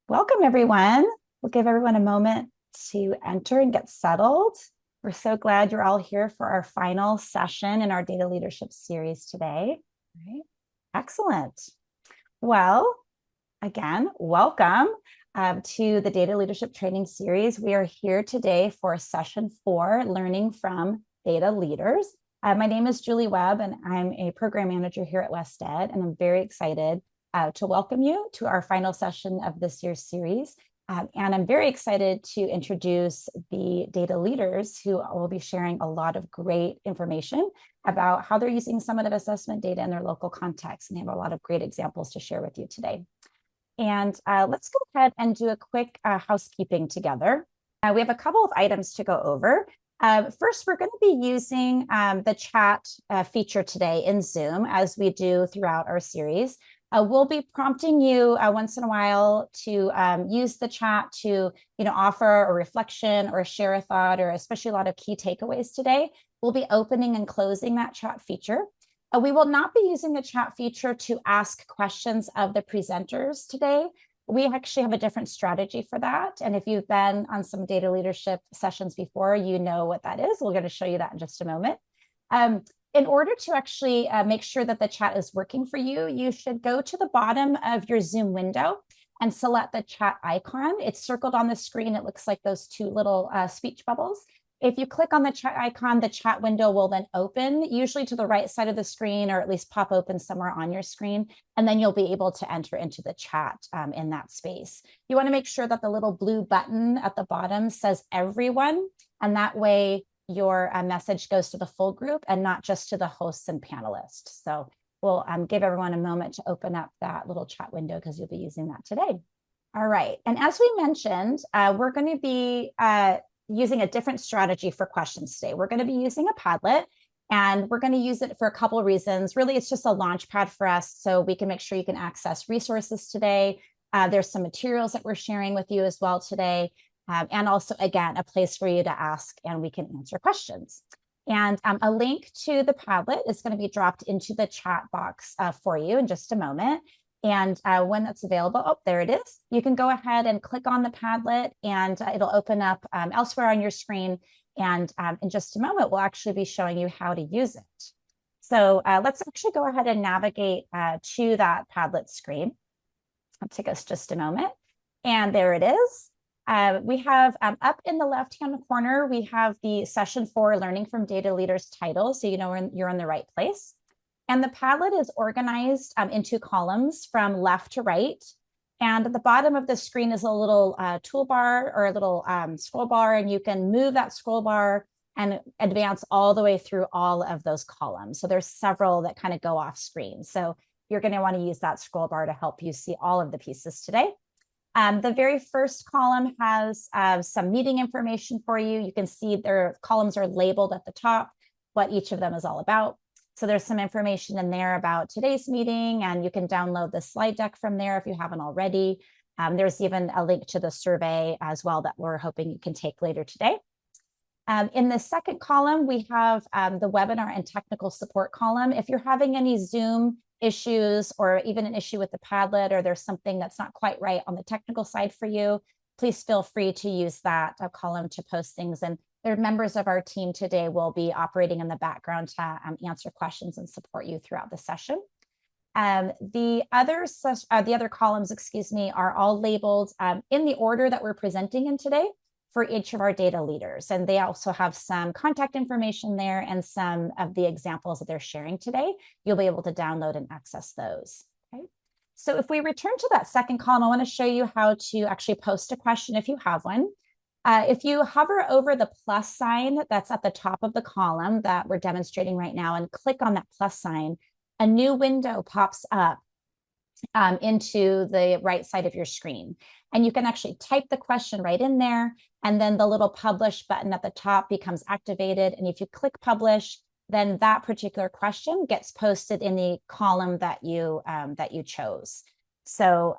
Welcome, everyone. We'll give everyone a moment to enter and get settled. We're so glad you're all here for our final session in our data leadership series today. All right. Excellent. Well, again, welcome to the Data Leadership Training Series. We are here today for session 4, Learning from Data Leaders. My name is Julie Webb, and I'm a program manager here at WestEd, and I'm very excited to welcome you to our final session of this year's series. And I'm very excited to introduce the data leaders who will be sharing a lot of great information about how they're using summative assessment data in their local context. And they have a lot of great examples to share with you today. And let's go ahead and do a quick housekeeping together. We have a couple of items to go over. First, we're going to be using the chat feature today in Zoom, as we do throughout our series. We'll be prompting you once in a while to use the chat to, offer a reflection or share a thought, or especially a lot of key takeaways today. We'll be opening and closing that chat feature. We will not be using the chat feature to ask questions of the presenters today. We actually have a different strategy for that. And if you've been on some data leadership sessions before, you know what that is. We're going to show you that in just a moment. In order to actually make sure that the chat is working for you, you should go to the bottom of your Zoom window and select the chat icon. It's circled on the screen. It looks like those two little speech bubbles. If you click on the chat icon, the chat window will then open, usually to the right side of the screen, or at least pop open somewhere on your screen. And then you'll be able to enter into the chat in that space. You want to make sure that the little blue button at the bottom says everyone, and that way your message goes to the full group and not just to the hosts and panelists. So we'll give everyone a moment to open up that little chat window because you'll be using that today. All right. And as we mentioned, we're going to be using a different strategy for questions today. We're going to be using a Padlet, and we're going to use it for a couple of reasons. Really, it's just a launch pad for us so we can make sure you can access resources today. There's some materials that we're sharing with you as well today. And also, again, a place for you to ask and we can answer questions. And a link to the Padlet is going to be dropped into the chat box for you in just a moment. And when that's available, oh, there it is. You can go ahead and click on the Padlet, and it'll open up elsewhere on your screen. And in just a moment, we'll actually be showing you how to use it. So let's actually go ahead and navigate to that Padlet screen. It'll take us just a moment. And there it is. We have up in the left-hand corner, we have the session 4 Learning from Data Leaders title. So you know you're in the right place. And the Padlet is organized into columns from left to right. And at the bottom of the screen is a little toolbar or a little scroll bar, and you can move that scroll bar and advance all the way through all of those columns. So there's several that kind of go off screen. So you're going to want to use that scroll bar to help you see all of the pieces today. The very first column has some meeting information for you. You can see their columns are labeled at the top, what each of them is all about. So there's some information in there about today's meeting, and you can download the slide deck from there if you haven't already. There's even a link to the survey as well that we're hoping you can take later today. In the second column, we have the webinar and technical support column. If you're having any Zoom issues or even an issue with the Padlet, or there's something that's not quite right on the technical side for you, please feel free to use that column to post things. And there are members of our team today will be operating in the background to answer questions and support you throughout the session. The other columns, are all labeled in the order that we're presenting in today for each of our data leaders. And they also have some contact information there and some of the examples that they're sharing today. You'll be able to download and access those. Okay. So if we return to that second column, I want to show you how to actually post a question if you have one. If you hover over the plus sign that's at the top of the column that we're demonstrating right now and click on that plus sign, a new window pops up into the right side of your screen. And you can actually type the question right in there, and then the little publish button at the top becomes activated. And if you click publish, then that particular question gets posted in the column that you chose. So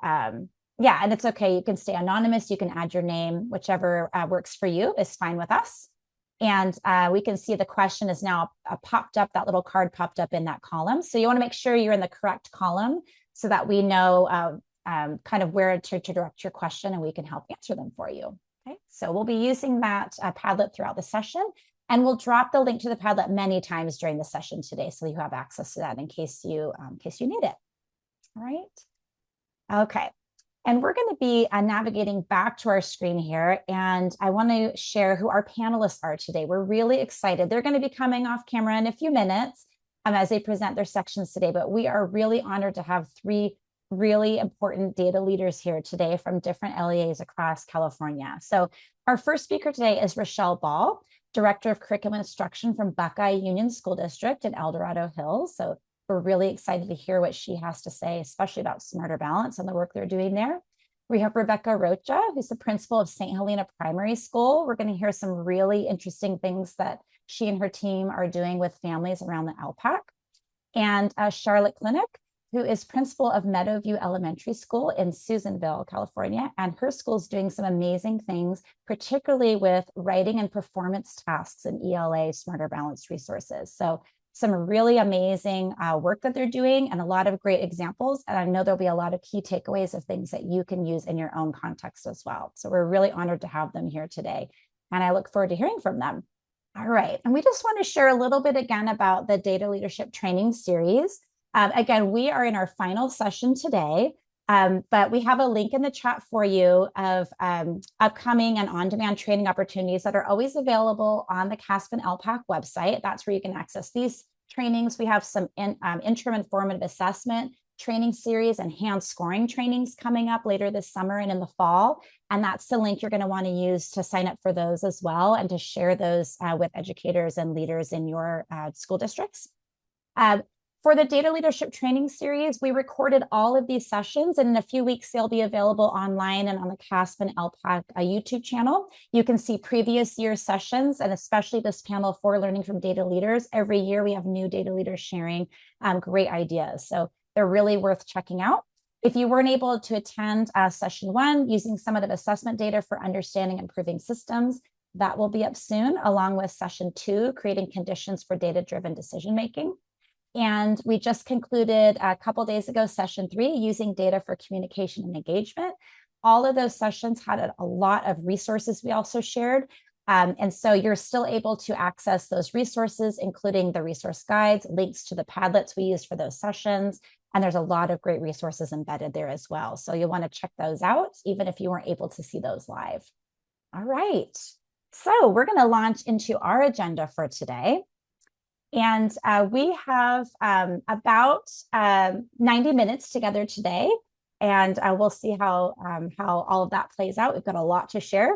yeah, and it's okay. You can stay anonymous. You can add your name, whichever works for you is fine with us. And we can see the question is now popped up, that little card popped up in that column. So you want to make sure you're in the correct column so that we know kind of where to direct your question, and we can help answer them for you. Okay, so we'll be using that Padlet throughout the session, and we'll drop the link to the Padlet many times during the session today, so you have access to that in case you need it. All right. Okay. And we're going to be navigating back to our screen here. And I want to share who our panelists are today. We're really excited. They're going to be coming off camera in a few minutes as they present their sections today. But we are really honored to have three really important data leaders here today from different LEAs across California. So our first speaker today is Rochelle Ball, Director of Curriculum Instruction from Buckeye Union School District in El Dorado Hills. So we're really excited to hear what she has to say, especially about Smarter Balance and the work they're doing there. We have Rebecca Rocha, who's the principal of St. Helena Primary School. We're going to hear some really interesting things that she and her team are doing with families around the ELPAC. And Charlotte Clinic, who is principal of Meadowview Elementary School in Susanville, California. And her school is doing some amazing things, particularly with writing and performance tasks in ELA Smarter Balance resources. So some really amazing work that they're doing and a lot of great examples. And I know there'll be a lot of key takeaways of things that you can use in your own context as well. So we're really honored to have them here today. And I look forward to hearing from them. All right. And we just want to share a little bit again about the Data Leadership Training Series. Again, we are in our final session today. But we have a link in the chat for you of upcoming and on-demand training opportunities that are always available on the CAASPP and ELPAC website. That's where you can access these trainings. We have some interim and formative assessment training series and hand scoring trainings coming up later this summer and in the fall. And that's the link you're going to want to use to sign up for those as well and to share those with educators and leaders in your school districts. For the Data Leadership Training Series, we recorded all of these sessions, and in a few weeks, they'll be available online and on the CAASPP and ELPAC YouTube channel. You can see previous year sessions, and especially this panel for learning from data leaders. Every year, we have new data leaders sharing great ideas. So they're really worth checking out. If you weren't able to attend session 1 using summative assessment data for understanding and improving systems, that will be up soon, along with session 2, creating conditions for data-driven decision-making. And we just concluded a couple days ago, session 3, using data for communication and engagement. All of those sessions had a lot of resources we also shared. And so you're still able to access those resources, including the resource guides, links to the Padlets we used for those sessions. And there's a lot of great resources embedded there as well. So you'll want to check those out, even if you weren't able to see those live. All right. So we're going to launch into our agenda for today. And we have about 90 minutes together today, and we'll see how all of that plays out. We've got a lot to share.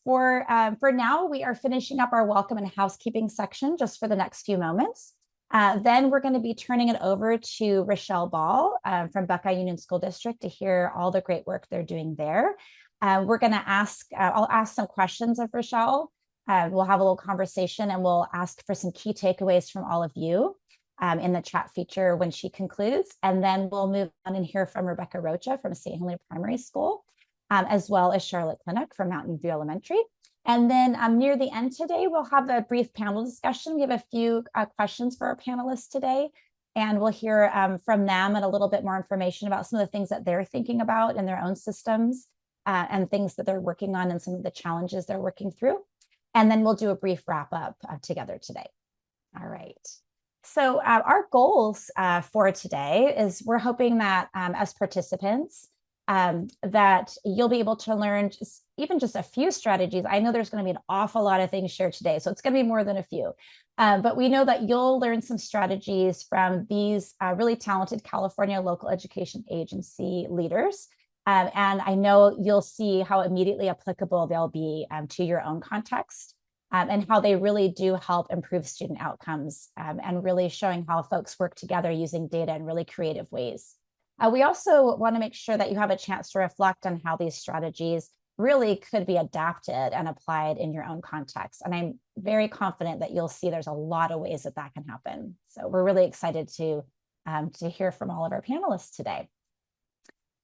For now, we are finishing up our welcome and housekeeping section just for the next few moments. Then we're going to be turning it over to Rochelle Ball from Buckeye Union School District to hear all the great work they're doing there. We're going to I'll ask some questions of Rochelle. We'll have a little conversation and we'll ask for some key takeaways from all of you in the chat feature when she concludes. And then we'll move on and hear from Rebecca Rocha from St. Helena Primary School, as well as Charlotte Clinic from Mountain View Elementary. And then near the end today, we'll have a brief panel discussion. We have a few questions for our panelists today, and we'll hear from them and a little bit more information about some of the things that they're thinking about in their own systems and things that they're working on and some of the challenges they're working through. And then we'll do a brief wrap up together today. All right. So our goals for today is we're hoping that as participants, that you'll be able to learn even just a few strategies. I know there's going to be an awful lot of things shared today, so it's going to be more than a few. But we know that you'll learn some strategies from these really talented California local education agency leaders. And I know you'll see how immediately applicable they'll be to your own context and how they really do help improve student outcomes and really showing how folks work together using data in really creative ways. We also want to make sure that you have a chance to reflect on how these strategies really could be adapted and applied in your own context. And I'm very confident that you'll see there's a lot of ways that that can happen. So we're really excited to hear from all of our panelists today.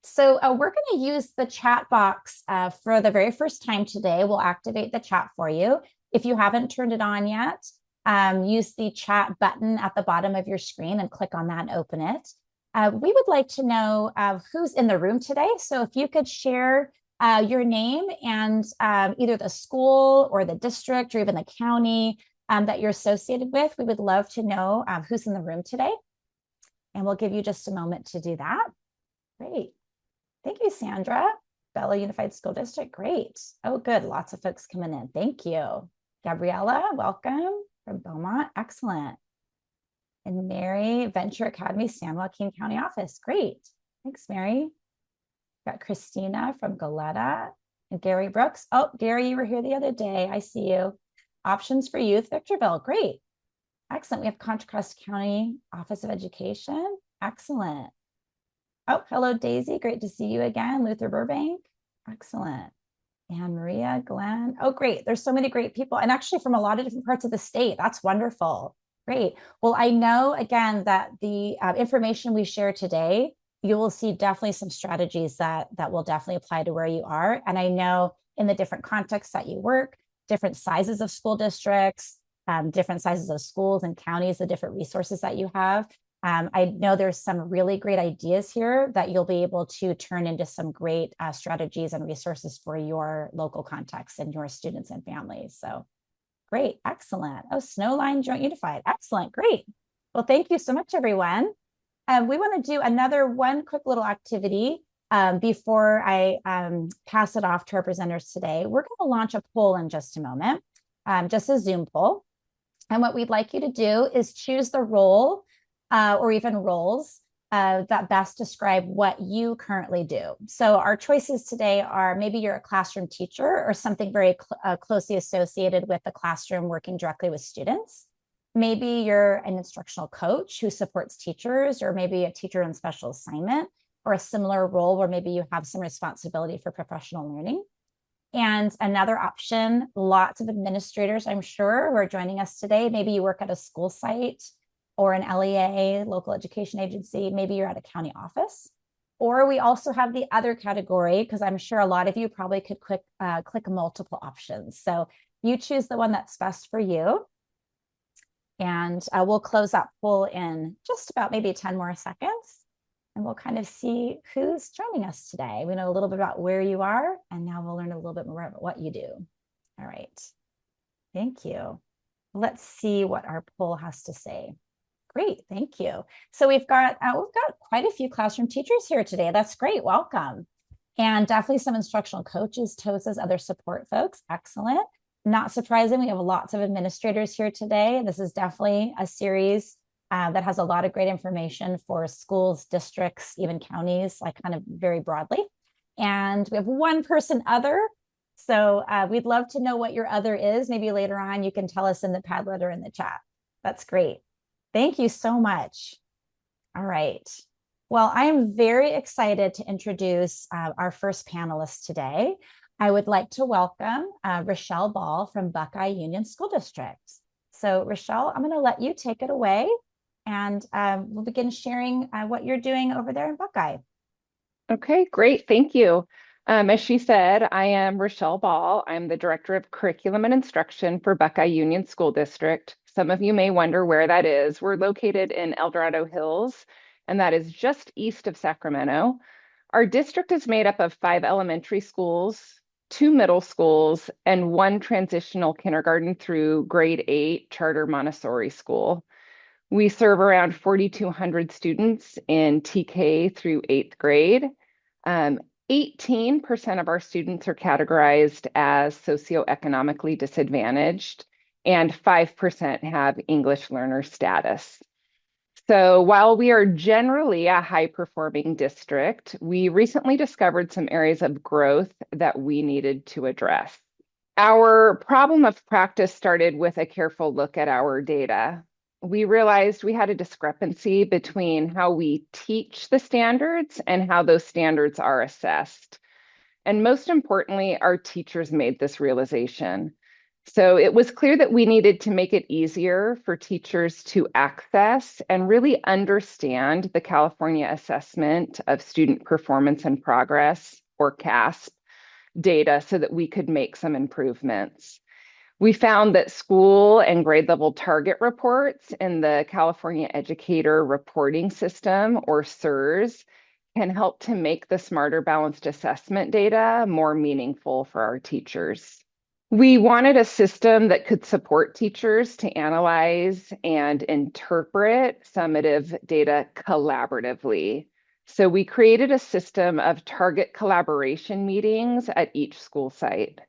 So we're going to use the chat box for the very first time today. We'll activate the chat for you. If you haven't turned it on yet, use the chat button at the bottom of your screen and click on that and open it. We would like to know who's in the room today. So if you could share your name and either the school or the district or even the county that you're associated with, we would love to know who's in the room today. And we'll give you just a moment to do that. Great. Thank you, Sandra. Bella Unified School District. Great. Oh, good. Lots of folks coming in. Thank you. Gabriella, welcome from Beaumont. Excellent. And Mary, Venture Academy, San Joaquin County Office. Great. Thanks, Mary. Got Christina from Goleta and Gary Brooks. Oh, Gary, you were here the other day. I see you. Options for Youth, Victorville. Great. Excellent. We have Contra Costa County Office of Education. Excellent. Oh, hello, Daisy. Great to see you again. Luther Burbank. Excellent. And Maria, Glenn. Oh, great. There's so many great people. And actually from a lot of different parts of the state. That's wonderful. Great. Well, I know, again, that the information we share today, you will see definitely some strategies that will definitely apply to where you are. And I know in the different contexts that you work, different sizes of school districts, different sizes of schools and counties, the different resources that you have. I know there's some really great ideas here that you'll be able to turn into some great strategies and resources for your local context and your students and families. So great, excellent. Oh, Snowline Joint Unified, excellent, great. Well, thank you so much, everyone. We want to do another one quick little activity before I pass it off to our presenters today. We're going to launch a poll in just a moment, just a Zoom poll. And what we'd like you to do is choose the role or even roles that best describe what you currently do. So our choices today are maybe you're a classroom teacher or something very closely associated with the classroom working directly with students. Maybe you're an instructional coach who supports teachers, or maybe a teacher on special assignment, or a similar role where maybe you have some responsibility for professional learning. And another option, lots of administrators, I'm sure, who are joining us today. Maybe you work at a school site or an LEA, local education agency. Maybe you're at a county office. Or we also have the other category, because I'm sure a lot of you probably could click multiple options. So you choose the one that's best for you. And we'll close that poll in just about maybe 10 more seconds. And we'll kind of see who's joining us today. We know a little bit about where you are, and now we'll learn a little bit more about what you do. All right. Thank you. Let's see what our poll has to say. Great, thank you. So we've got quite a few classroom teachers here today. That's great, welcome. And definitely some instructional coaches, TOSAs, other support folks, excellent. Not surprising, we have lots of administrators here today. This is definitely a series that has a lot of great information for schools, districts, even counties, like kind of very broadly. And we have one person other. So we'd love to know what your other is. Maybe later on you can tell us in the Padlet or in the chat. That's great. Thank you so much. All right. Well, I am very excited to introduce our first panelist today. I would like to welcome Rochelle Ball from Buckeye Union School District. So Rochelle, I'm going to let you take it away, and we'll begin sharing what you're doing over there in Buckeye. Okay, great. Thank you. As she said, I am Rochelle Ball. I'm the Director of Curriculum and Instruction for Buckeye Union School District. Some of you may wonder where that is. We're located in El Dorado Hills, and that is just east of Sacramento. Our district is made up of 5 elementary schools, 2 middle schools, and 1 transitional kindergarten through grade 8 charter Montessori school. We serve around 4,200 students in TK through 8th grade. 18% of our students are categorized as socioeconomically disadvantaged, and 5% have English learner status. So while we are generally a high-performing district, we recently discovered some areas of growth that we needed to address. Our problem of practice started with a careful look at our data. We realized we had a discrepancy between how we teach the standards and how those standards are assessed. And most importantly, our teachers made this realization. So it was clear that we needed to make it easier for teachers to access and really understand the California Assessment of Student Performance and Progress, or CAASPP, data so that we could make some improvements. We found that school and grade level target reports in the California Educator Reporting System, or CERS, can help to make the Smarter Balanced Assessment data more meaningful for our teachers. We wanted a system that could support teachers to analyze and interpret summative data collaboratively. So we created a system of target collaboration meetings at each school site.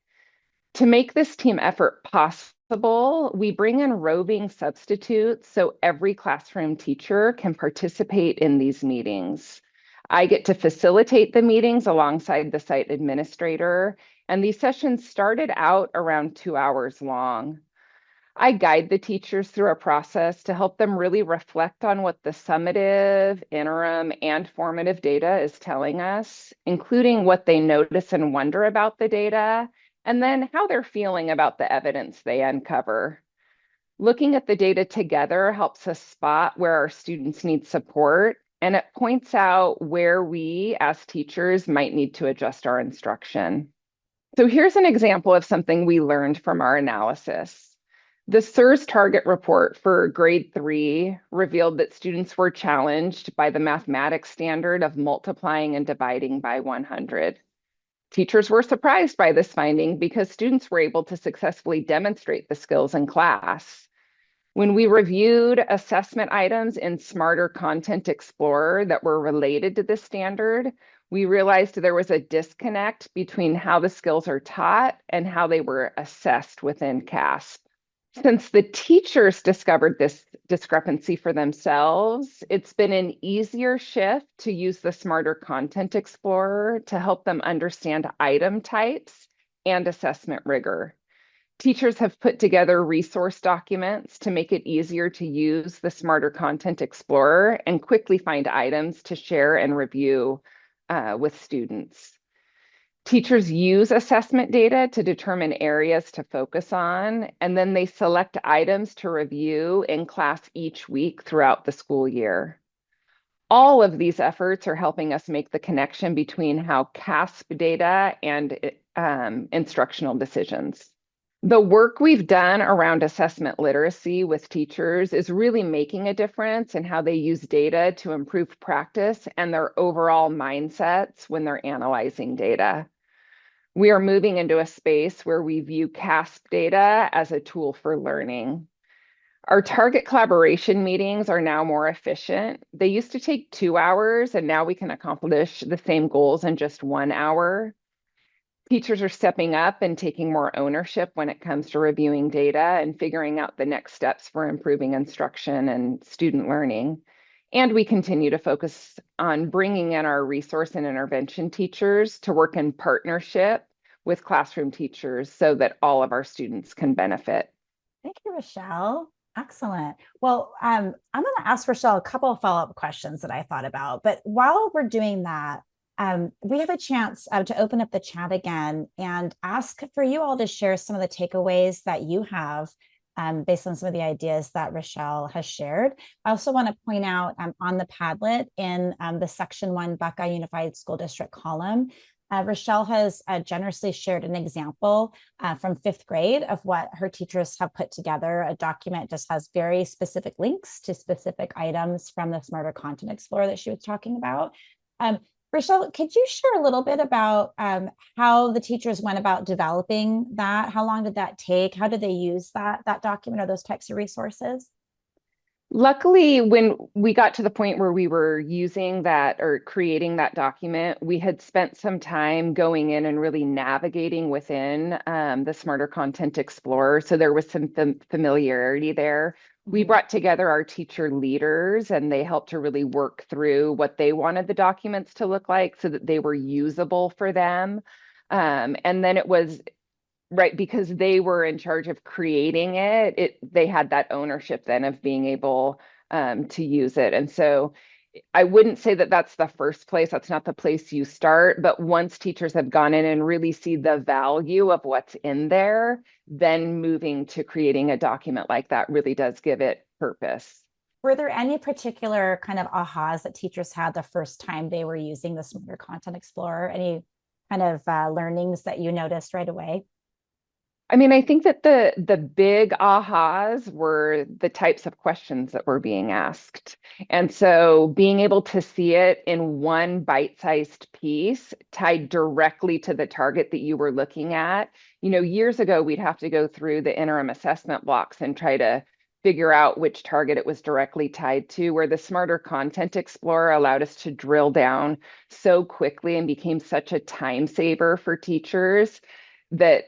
To make this team effort possible, we bring in roving substitutes so every classroom teacher can participate in these meetings. I get to facilitate the meetings alongside the site administrator, and these sessions started out around 2 hours long. I guide the teachers through a process to help them really reflect on what the summative, interim, and formative data is telling us, including what they notice and wonder about the data, and then how they're feeling about the evidence they uncover. Looking at the data together helps us spot where our students need support, and it points out where we, as teachers, might need to adjust our instruction. So here's an example of something we learned from our analysis. The CERS target report for grade 3 revealed that students were challenged by the mathematics standard of multiplying and dividing by 100. Teachers were surprised by this finding because students were able to successfully demonstrate the skills in class. When we reviewed assessment items in Smarter Content Explorer that were related to this standard, we realized there was a disconnect between how the skills are taught and how they were assessed within CAASPP. Since the teachers discovered this discrepancy for themselves, it's been an easier shift to use the Smarter Content Explorer to help them understand item types and assessment rigor. Teachers have put together resource documents to make it easier to use the Smarter Content Explorer and quickly find items to share and review with students. Teachers use assessment data to determine areas to focus on, and then they select items to review in class each week throughout the school year. All of these efforts are helping us make the connection between how CAASPP data and instructional decisions. The work we've done around assessment literacy with teachers is really making a difference in how they use data to improve practice and their overall mindsets when they're analyzing data. We are moving into a space where we view CAASPP data as a tool for learning. Our target collaboration meetings are now more efficient. They used to take 2 hours, and now we can accomplish the same goals in just 1 hour. Teachers are stepping up and taking more ownership when it comes to reviewing data and figuring out the next steps for improving instruction and student learning. And we continue to focus on bringing in our resource and intervention teachers to work in partnership with classroom teachers so that all of our students can benefit. Thank you, Rochelle. Excellent. Well, I'm going to ask Rochelle a couple of follow-up questions that I thought about. But while we're doing that, we have a chance to open up the chat again and ask for you all to share some of the takeaways that you have based on some of the ideas that Rochelle has shared. I also want to point out on the Padlet in the Section 1 Buckeye Unified School District column, Rochelle has generously shared an example from 5th grade of what her teachers have put together. A document just has very specific links to specific items from the Smarter Content Explorer that she was talking about. Rochelle, could you share a little bit about how the teachers went about developing that? How long did that take? How did they use that document or those types of resources? Luckily, when we got to the point where we were using that or creating that document, we had spent some time going in and really navigating within the Smarter Content Explorer. So there was some familiarity there. We brought together our teacher leaders and they helped to really work through what they wanted the documents to look like so that they were usable for them. And then it was right, because they were in charge of creating it, they had that ownership then of being able to use it. And so I wouldn't say that that's the first place. That's not the place you start. But once teachers have gone in and really see the value of what's in there, then moving to creating a document like that really does give it purpose. Were there any particular kind of ahas that teachers had the first time they were using the Smarter Content Explorer? Any kind of learnings that you noticed right away? I mean, I think that the big ahas were the types of questions that were being asked. And so being able to see it in one bite-sized piece tied directly to the target that you were looking at. Years ago, we'd have to go through the interim assessment blocks and try to figure out which target it was directly tied to, where the Smarter Content Explorer allowed us to drill down so quickly and became such a time saver for teachers that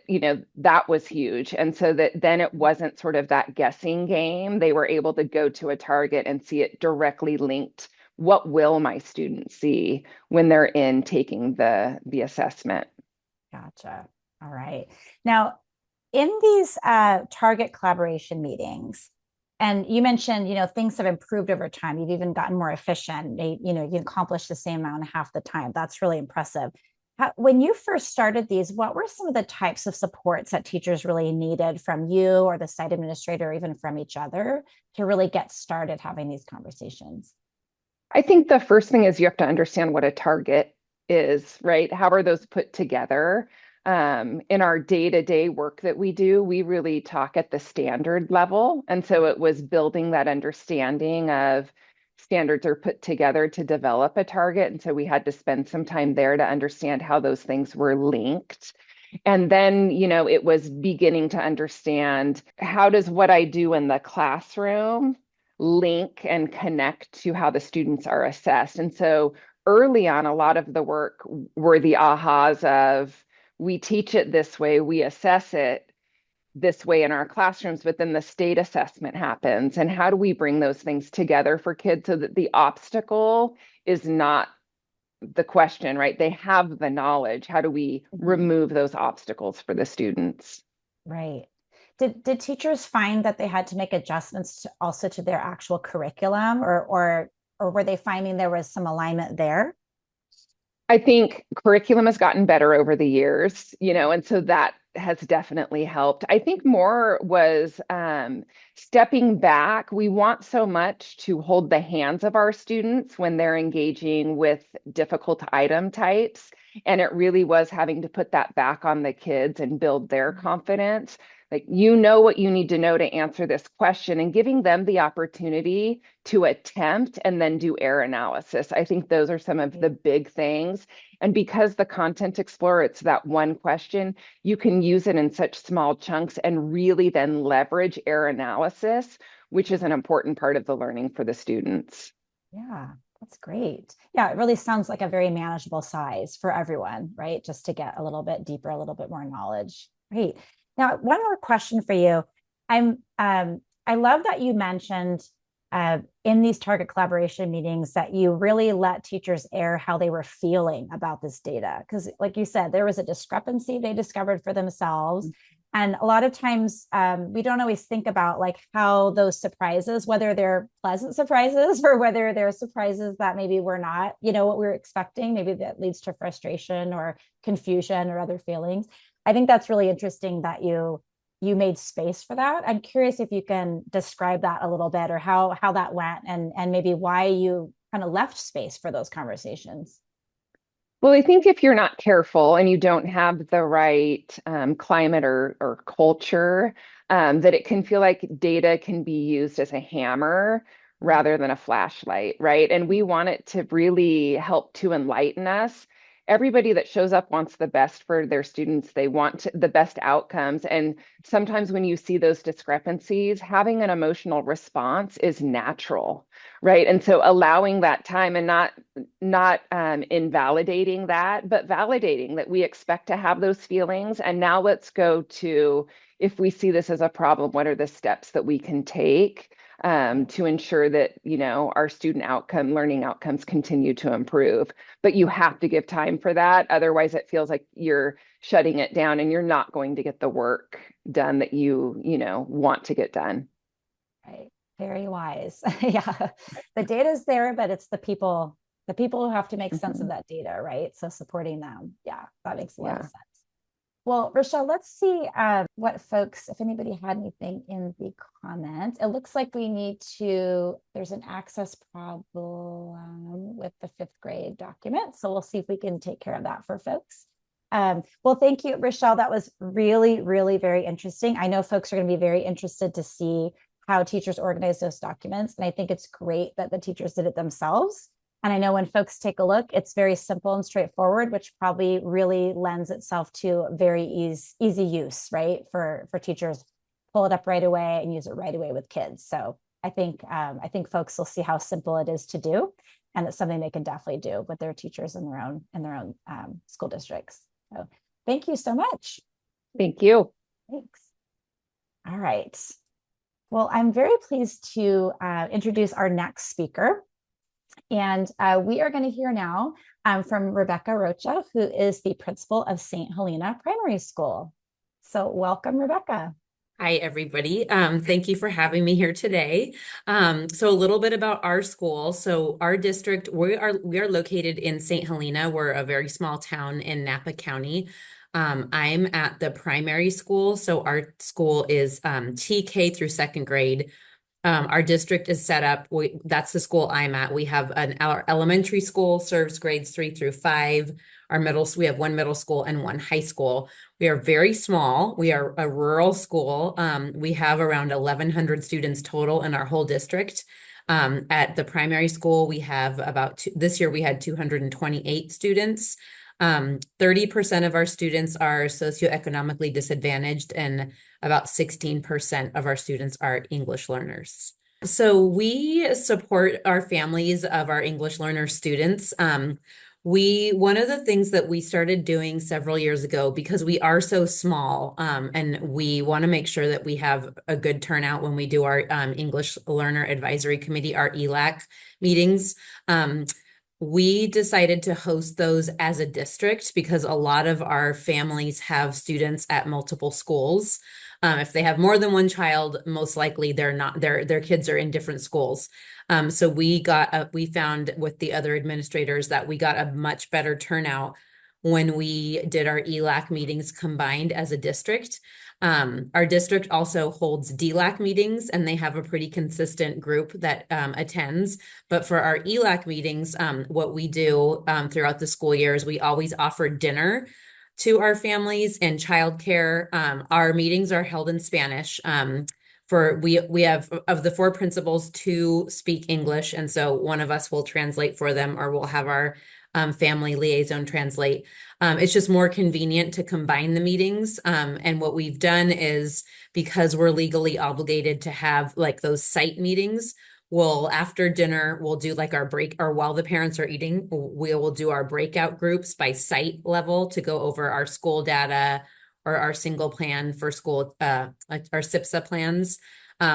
that was huge. And so that then it wasn't sort of that guessing game. They were able to go to a target and see it directly linked. What will my students see when they're in taking the assessment? Gotcha. All right. Now, in these target collaboration meetings, and you mentioned, things have improved over time. You've even gotten more efficient. You accomplished the same amount in half the time. That's really impressive. When you first started these, what were some of the types of supports that teachers really needed from you or the site administrator, or even from each other, to really get started having these conversations? I think the first thing is you have to understand what a target is, right? How are those put together? In our day-to-day work that we do, we really talk at the standard level. And so it was building that understanding of standards are put together to develop a target. And so we had to spend some time there to understand how those things were linked. And then, it was beginning to understand, how does what I do in the classroom link and connect to how the students are assessed? And so early on, a lot of the work were the ahas of, we teach it this way, we assess it this way in our classrooms, but then the state assessment happens. And how do we bring those things together for kids so that the obstacle is not the question, right? They have the knowledge. How do we remove those obstacles for the students? Right. Did teachers find that they had to make adjustments also to their actual curriculum, or were they finding there was some alignment there? I think curriculum has gotten better over the years, and so that has definitely helped. I think more was stepping back. We want so much to hold the hands of our students when they're engaging with difficult item types. And it really was having to put that back on the kids and build their confidence. Like, what you need to know to answer this question, and giving them the opportunity to attempt and then do error analysis. I think those are some of the big things. And because the Content Explorer, it's that one question, you can use it in such small chunks and really then leverage error analysis, which is an important part of the learning for the students. Yeah, that's great. Yeah, it really sounds like a very manageable size for everyone, right? Just to get a little bit deeper, a little bit more knowledge. Great. Now, one more question for you. I love that you mentioned in these target collaboration meetings that you really let teachers air how they were feeling about this data. Because like you said, there was a discrepancy they discovered for themselves. And a lot of times we don't always think about like how those surprises, whether they're pleasant surprises or whether they're surprises that maybe were not, what we were expecting, maybe that leads to frustration or confusion or other feelings. I think that's really interesting that you made space for that. I'm curious if you can describe that a little bit, or how that went, and maybe why you kind of left space for those conversations. Well, I think if you're not careful and you don't have the right climate or culture, that it can feel like data can be used as a hammer rather than a flashlight, right? And we want it to really help to enlighten us. Everybody that shows up wants the best for their students. They want the best outcomes. And sometimes when you see those discrepancies, having an emotional response is natural, right? And so allowing that time and not invalidating that, but validating that we expect to have those feelings. And now let's go to, if we see this as a problem, what are the steps that we can take to ensure that, our learning outcomes continue to improve. But you have to give time for that. Otherwise, it feels like you're shutting it down and you're not going to get the work done that you want to get done. Right. Very wise. Yeah. The data is there, but it's the people who have to make sense of that data, right? So supporting them. Yeah, that makes a lot of sense. Well, Rochelle, let's see what folks, if anybody had anything in the comments. It looks like there's an access problem with the 5th grade document. So we'll see if we can take care of that for folks. Well, thank you, Rochelle. That was really, really very interesting. I know folks are going to be very interested to see how teachers organize those documents. And I think it's great that the teachers did it themselves. And I know when folks take a look, it's very simple and straightforward, which probably really lends itself to very easy use, right? For teachers, pull it up right away and use it right away with kids. So I think folks will see how simple it is to do, and it's something they can definitely do with their teachers in their own school districts. So thank you so much. Thank you. Thanks. All right. Well, I'm very pleased to introduce our next speaker. And we are going to hear now from Rebecca Rocha, who is the principal of St. Helena Primary School. So welcome, Rebecca. Hi, everybody. Thank you for having me here today. So a little bit about our school. So our district, we are located in St. Helena. We're a very small town in Napa County. I'm at the primary school. So our school is TK through second grade. Our district is set up, that's the school I'm at. We have our elementary school serves grades 3 through 5. We have one middle school and one high school. We are very small. We are a rural school. We have around 1,100 students total in our whole district. At the primary school, we have this year we had 228 students. 30% of our students are socioeconomically disadvantaged, and about 16% of our students are English learners. So we support our families of our English learner students. One of the things that we started doing several years ago, because we are so small, and we want to make sure that we have a good turnout when we do our English Learner Advisory Committee, our ELAC meetings. We decided to host those as a district because a lot of our families have students at multiple schools. If they have more than one child, most likely their kids are in different schools. So we found with the other administrators that we got a much better turnout when we did our ELAC meetings combined as a district. Our district also holds DLAC meetings, and they have a pretty consistent group that attends. But for our ELAC meetings, what we do throughout the school year is we always offer dinner to our families and childcare. Our meetings are held in Spanish. We have, of the 4 principals, 2 speak English, and so one of us will translate for them, or we'll have our family liaison translate. It's just more convenient to combine the meetings. And what we've done is, because we're legally obligated to have like those site meetings, after dinner, we'll do like our break, or while the parents are eating, we will do our breakout groups by site level to go over our school data or our single plan for school, like our SIPSA plans.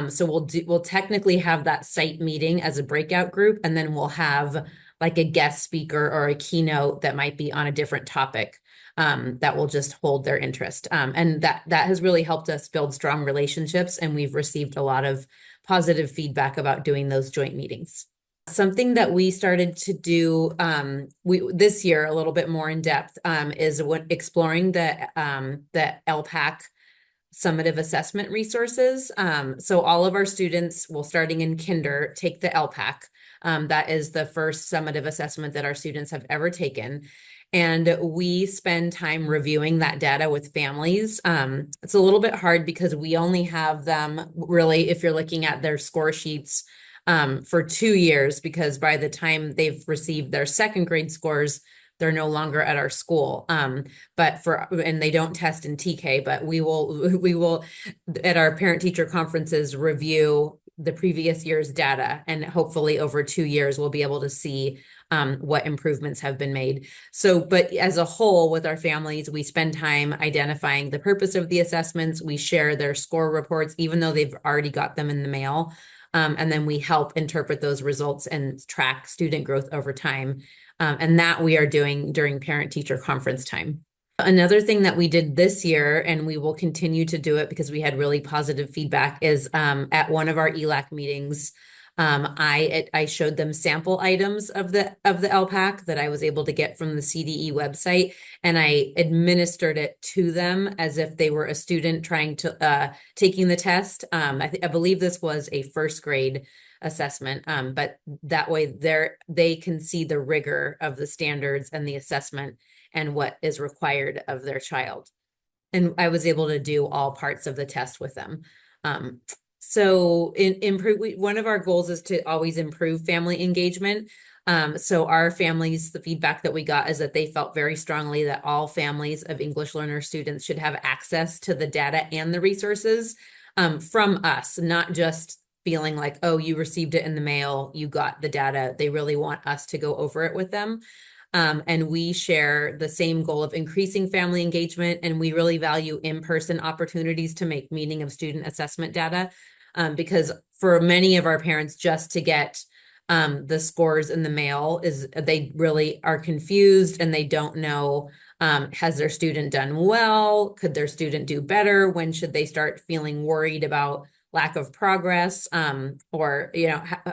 So we'll technically have that site meeting as a breakout group, and then we'll have like a guest speaker or a keynote that might be on a different topic that will just hold their interest. And that has really helped us build strong relationships, and we've received a lot of positive feedback about doing those joint meetings. Something that we started to do this year a little bit more in depth is exploring the ELPAC summative assessment resources. So all of our students, starting in kinder, take the ELPAC. That is the first summative assessment that our students have ever taken. And we spend time reviewing that data with families. It's a little bit hard because we only have them really, if you're looking at their score sheets, for 2 years, because by the time they've received their second grade scores, they're no longer at our school. And they don't test in TK, but we will at our parent teacher conferences review the previous year's data, and hopefully over 2 years we'll be able to see what improvements have been made. But as a whole, with our families, we spend time identifying the purpose of the assessments. We share their score reports, even though they've already got them in the mail. And then we help interpret those results and track student growth over time. And that we are doing during parent-teacher conference time. Another thing that we did this year, and we will continue to do it because we had really positive feedback, is at one of our ELAC meetings, I showed them sample items of the ELPAC that I was able to get from the CDE website, and I administered it to them as if they were a student taking the test. I believe this was a first grade assessment, but that way they can see the rigor of the standards and the assessment and what is required of their child. And I was able to do all parts of the test with them. So one of our goals is to always improve family engagement. So our families, the feedback that we got is that they felt very strongly that all families of English learner students should have access to the data and the resources from us, not just feeling like, oh, you received it in the mail, you got the data. They really want us to go over it with them. And we share the same goal of increasing family engagement, and we really value in-person opportunities to make meaning of student assessment data. Because for many of our parents, just to get the scores in the mail they really are confused and they don't know, has their student done well? Could their student do better? When should they start feeling worried about lack of progress? Or,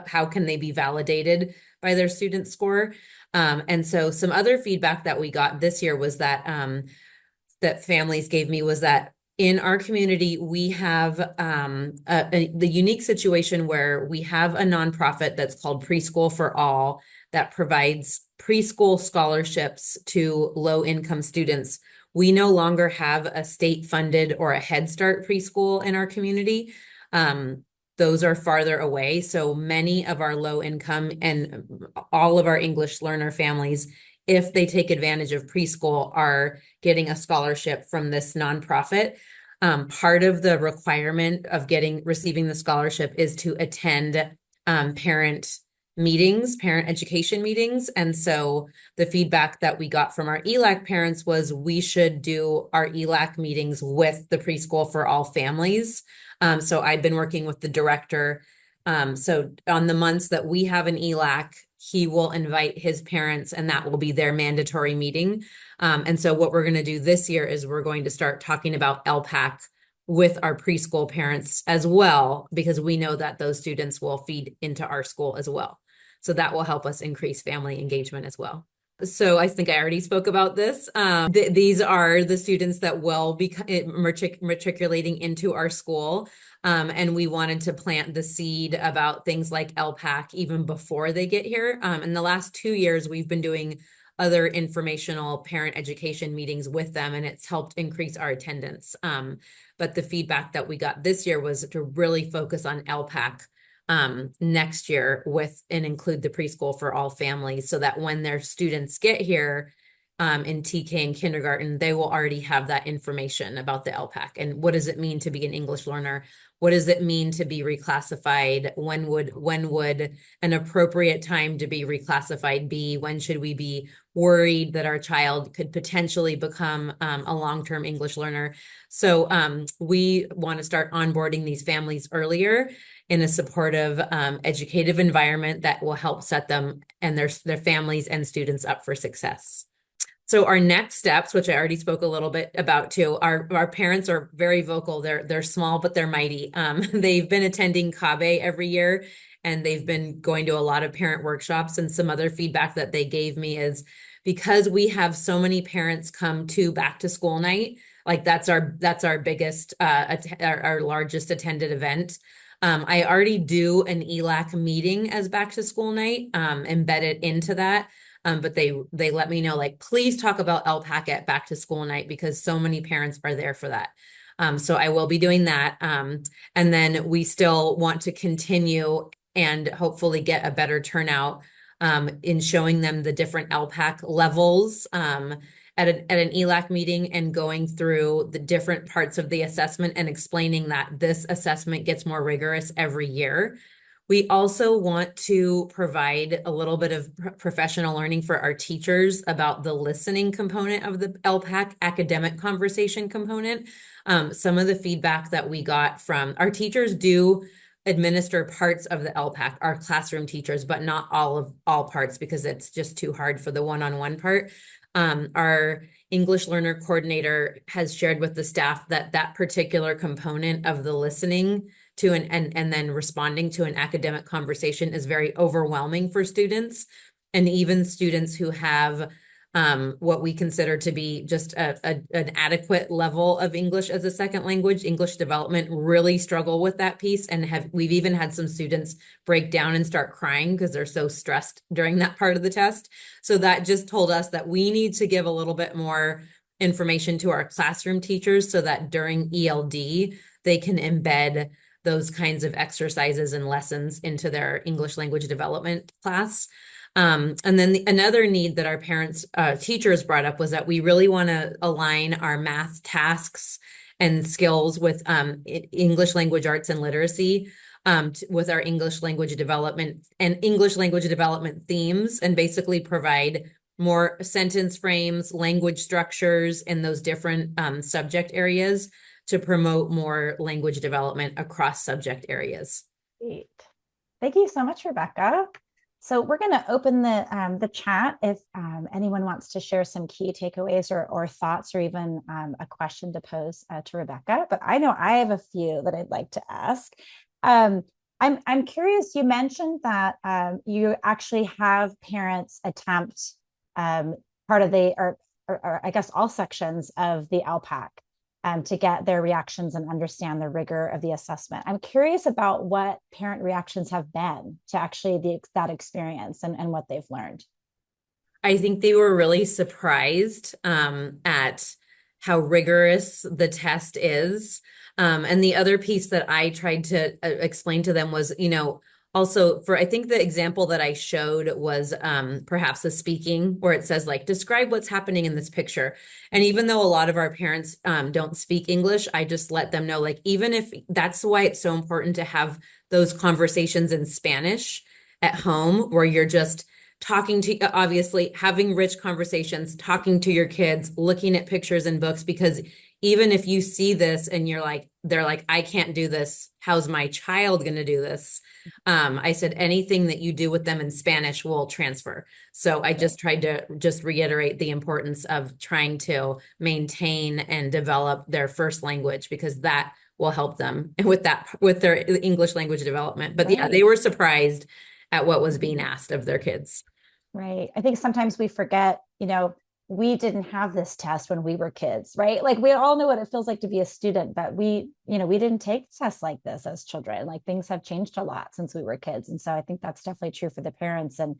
how can they be validated by their student score? And so some other feedback that we got this year was that that families gave me was that in our community, we have the unique situation where we have a nonprofit that's called Preschool for All that provides preschool scholarships to low-income students. We no longer have a state-funded or a Head Start preschool in our community. Those are farther away. So many of our low income and all of our English learner families, if they take advantage of preschool, are getting a scholarship from this nonprofit. Part of the requirement of receiving the scholarship is to attend parent education meetings. And so the feedback that we got from our ELAC parents was we should do our ELAC meetings with the Preschool for All families. So I've been working with the director. So on the months that we have an ELAC, he will invite his parents and that will be their mandatory meeting. And so what we're going to do this year is we're going to start talking about ELPAC with our preschool parents as well, because we know that those students will feed into our school as well. So that will help us increase family engagement as well. So I think I already spoke about this. These are the students that will be matriculating into our school. And we wanted to plant the seed about things like ELPAC even before they get here. In the last 2 years, we've been doing other informational parent education meetings with them, and it's helped increase our attendance. But the feedback that we got this year was to really focus on ELPAC next year and include the Preschool for All families, so that when their students get here in TK and kindergarten, they will already have that information about the ELPAC and what does it mean to be an English learner? What does it mean to be reclassified? When would an appropriate time to be reclassified be? When should we be worried that our child could potentially become a long-term English learner? So we want to start onboarding these families earlier in a supportive, educative environment that will help set them and their families and students up for success. So our next steps, which I already spoke a little bit about too, our parents are very vocal. They're small, but they're mighty. They've been attending CAASPP every year, and they've been going to a lot of parent workshops. And some other feedback that they gave me is because we have so many parents come to back to school night, like that's our biggest, our largest attended event. I already do an ELAC meeting as back to school night, embedded into that. But they let me know, like, please talk about ELPAC at back to school night because so many parents are there for that. So I will be doing that. And then we still want to continue and hopefully get a better turnout in showing them the different ELPAC levels at an ELAC meeting and going through the different parts of the assessment and explaining that this assessment gets more rigorous every year. We also want to provide a little bit of professional learning for our teachers about the listening component of the ELPAC academic conversation component. Some of the feedback that we got from our teachers do administer parts of the ELPAC, our classroom teachers, but not all parts because it's just too hard for the one-on-one part. Our English learner coordinator has shared with the staff that particular component of the listening to and then responding to an academic conversation is very overwhelming for students. And even students who have what we consider to be just an adequate level of English as a second language. English development really struggle with that piece, and we've even had some students break down and start crying because they're so stressed during that part of the test. So that just told us that we need to give a little bit more information to our classroom teachers so that during ELD, they can embed those kinds of exercises and lessons into their English language development class. And then another need that our parents, teachers brought up was that we really want to align our math tasks and skills with English language arts and literacy, with our English language development and English language development themes, and basically provide more sentence frames, language structures in those different subject areas to promote more language development across subject areas. Great. Thank you so much, Rebecca. So we're going to open the chat if anyone wants to share some key takeaways or thoughts, or even a question to pose to Rebecca. But I know I have a few that I'd like to ask. I'm curious. You mentioned that you actually have parents attempt part of or I guess all sections of the ELPAC to get their reactions and understand the rigor of the assessment. I'm curious about what parent reactions have been to actually that experience and what they've learned. I think they were really surprised at how rigorous the test is. And the other piece that I tried to explain to them was, also I think the example that I showed was perhaps a speaking, where it says like, describe what's happening in this picture. And even though a lot of our parents don't speak English, I just let them know, like, even if that's why it's so important to have those conversations in Spanish at home, where you're just talking to, obviously having rich conversations, talking to your kids, looking at pictures and books, because even if you see this and they're like, I can't do this, how's my child going to do this? I said, anything that you do with them in Spanish will transfer. So I just tried to just reiterate the importance of trying to maintain and develop their first language, because that will help them with their English language development. But yeah, they were surprised at what was being asked of their kids. Right. I think sometimes we forget, we didn't have this test when we were kids, right? Like, we all know what it feels like to be a student, but we didn't take tests like this as children. Like, things have changed a lot since we were kids. And so I think that's definitely true for the parents. And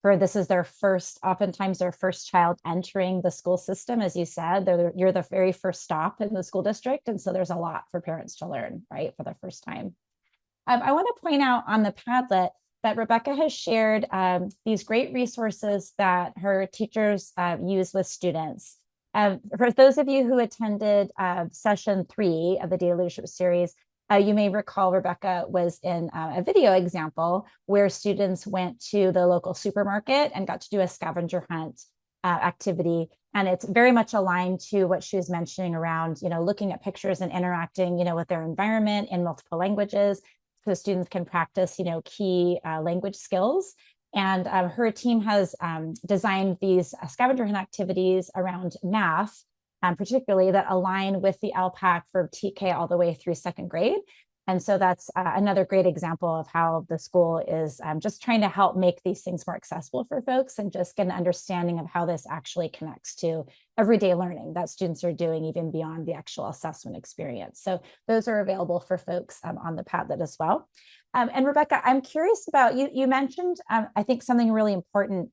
this is oftentimes their first child entering the school system. As you said, you're the very first stop in the school district. And so there's a lot for parents to learn, right, for the first time. I want to point out on the Padlet that Rebecca has shared these great resources that her teachers use with students. For those of you who attended session 3 of the Data Leadership Series, you may recall Rebecca was in a video example where students went to the local supermarket and got to do a scavenger hunt activity. And it's very much aligned to what she was mentioning around, looking at pictures and interacting, with their environment in multiple languages, so students can practice, key language skills. And her team has designed these scavenger hunt activities around math, particularly that align with the ELPAC for TK all the way through second grade. And so that's another great example of how the school is just trying to help make these things more accessible for folks and just get an understanding of how this actually connects to everyday learning that students are doing even beyond the actual assessment experience. So those are available for folks on the Padlet as well. And Rebecca, I'm curious about, you mentioned, I think something really important.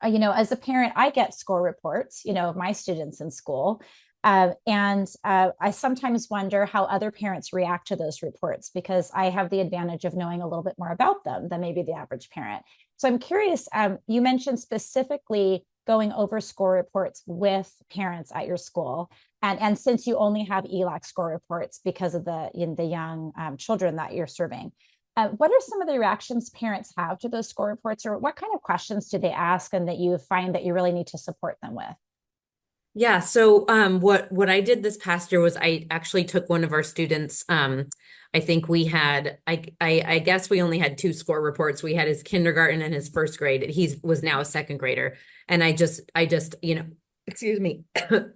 As a parent, I get score reports, of my students in school. And I sometimes wonder how other parents react to those reports, because I have the advantage of knowing a little bit more about them than maybe the average parent. So I'm curious, you mentioned specifically going over score reports with parents at your school. And since you only have ELAC score reports because of the young children that you're serving, what are some of the reactions parents have to those score reports, or what kind of questions do they ask and that you find that you really need to support them with? Yeah, so what I did this past year was I actually took one of our students. I think we had I guess we only had 2 score reports. We had his kindergarten and his first grade. He was now a second grader, and I just excuse me,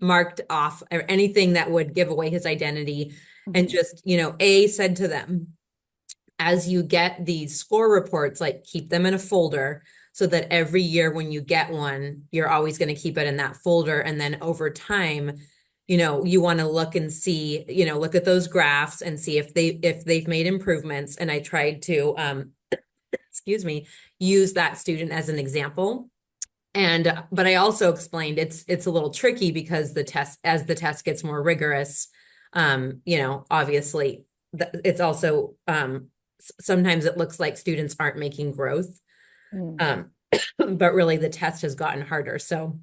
marked off anything that would give away his identity, and just said to them, as you get these score reports, like, keep them in a folder so that every year when you get one, you're always going to keep it in that folder. And then over time, you want to look and see, look at those graphs and see if they've made improvements. And I tried to, excuse me, use that student as an example. But I also explained it's a little tricky because as the test gets more rigorous, obviously it's also, sometimes it looks like students aren't making growth. But really the test has gotten harder. So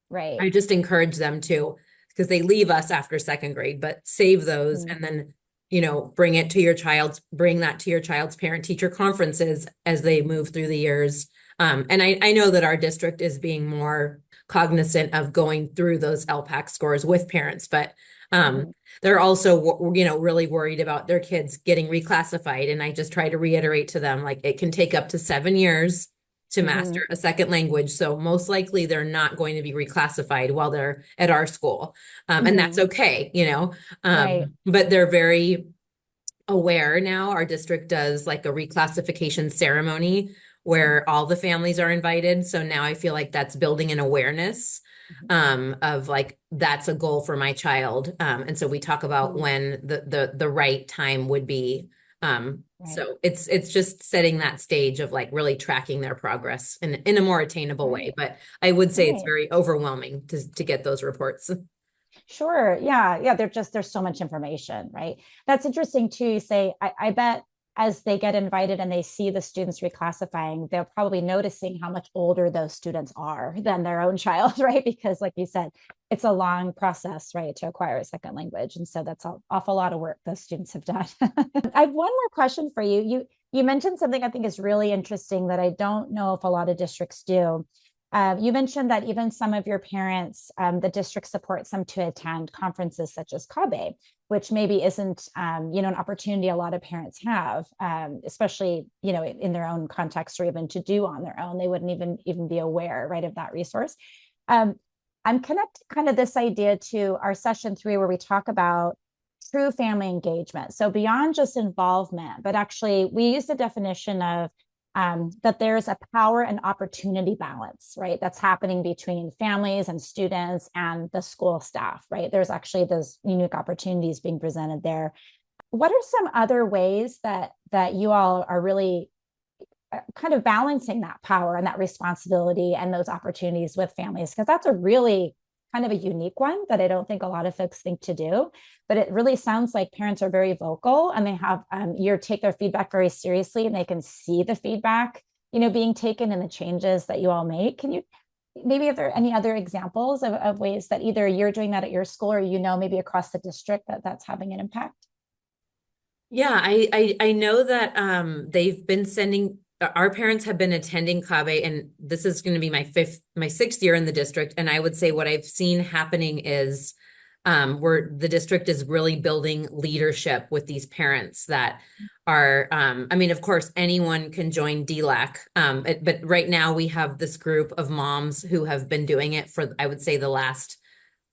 Right. I just encourage them to, because they leave us after second grade, but save those and then, bring that to your child's parent teacher conferences as they move through the years. And I know that our district is being more cognizant of going through those ELPAC scores with parents, but they're also, really worried about their kids getting reclassified. And I just try to reiterate to them, like, it can take up to 7 years to master a second language. So most likely they're not going to be reclassified while they're at our school. And that's okay, Right. but they're very aware now. Our district does like a reclassification ceremony where all the families are invited. So now I feel like that's building an awareness of like, that's a goal for my child. And so we talk about when the right time would be. So it's just setting that stage of like really tracking their progress in a more attainable way. But I would say it's very overwhelming to get those reports. Sure. Yeah. There's so much information, right? That's interesting too. You say, I bet as they get invited and they see the students reclassifying, they're probably noticing how much older those students are than their own child, right? Because like you said, it's a long process, right, to acquire a second language. And so that's an awful lot of work those students have done. I have one more question for you. You mentioned something I think is really interesting that I don't know if a lot of districts do. You mentioned that even some of your parents, the district supports them to attend conferences such as CAASPP, which maybe isn't, an opportunity a lot of parents have, especially, in their own context or even to do on their own. They wouldn't even be aware, right, of that resource. I'm connecting kind of this idea to our session 3, where we talk about true family engagement. So beyond just involvement, but actually we use the definition of that there's a power and opportunity balance, right? That's happening between families and students and the school staff, right? There's actually those unique opportunities being presented there. What are some other ways that you all are really kind of balancing that power and that responsibility and those opportunities with families? Because that's a really kind of a unique one that I don't think a lot of folks think to do, but it really sounds like parents are very vocal and they have, you take their feedback very seriously and they can see the feedback, being taken and the changes that you all make. Can you, maybe if there are any other examples of ways that either you're doing that at your school or, maybe across the district that that's having an impact? Yeah, I know that they've been sending, our parents have been attending CAASPP, and this is going to be my 6th year in the district. And I would say what I've seen happening is where the district is really building leadership with these parents that are, of course, anyone can join DLAC, but right now we have this group of moms who have been doing it for, I would say, the last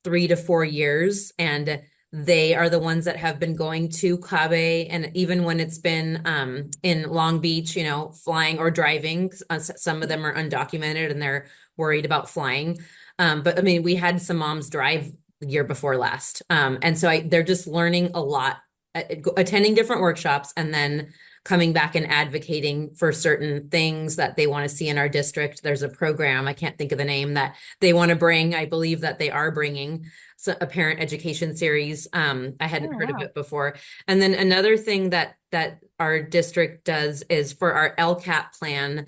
3 to 4 years. And they are the ones that have been going to CAASPP, and even when it's been in Long Beach, flying or driving, some of them are undocumented and they're worried about flying. But we had some moms drive the year before last. And so they're just learning a lot, attending different workshops and then coming back and advocating for certain things that they want to see in our district. There's a program, I can't think of the name, that they want to bring. I believe that they are bringing a parent education series. I hadn't heard of it before. And then another thing that our district does is for our LCAP plan,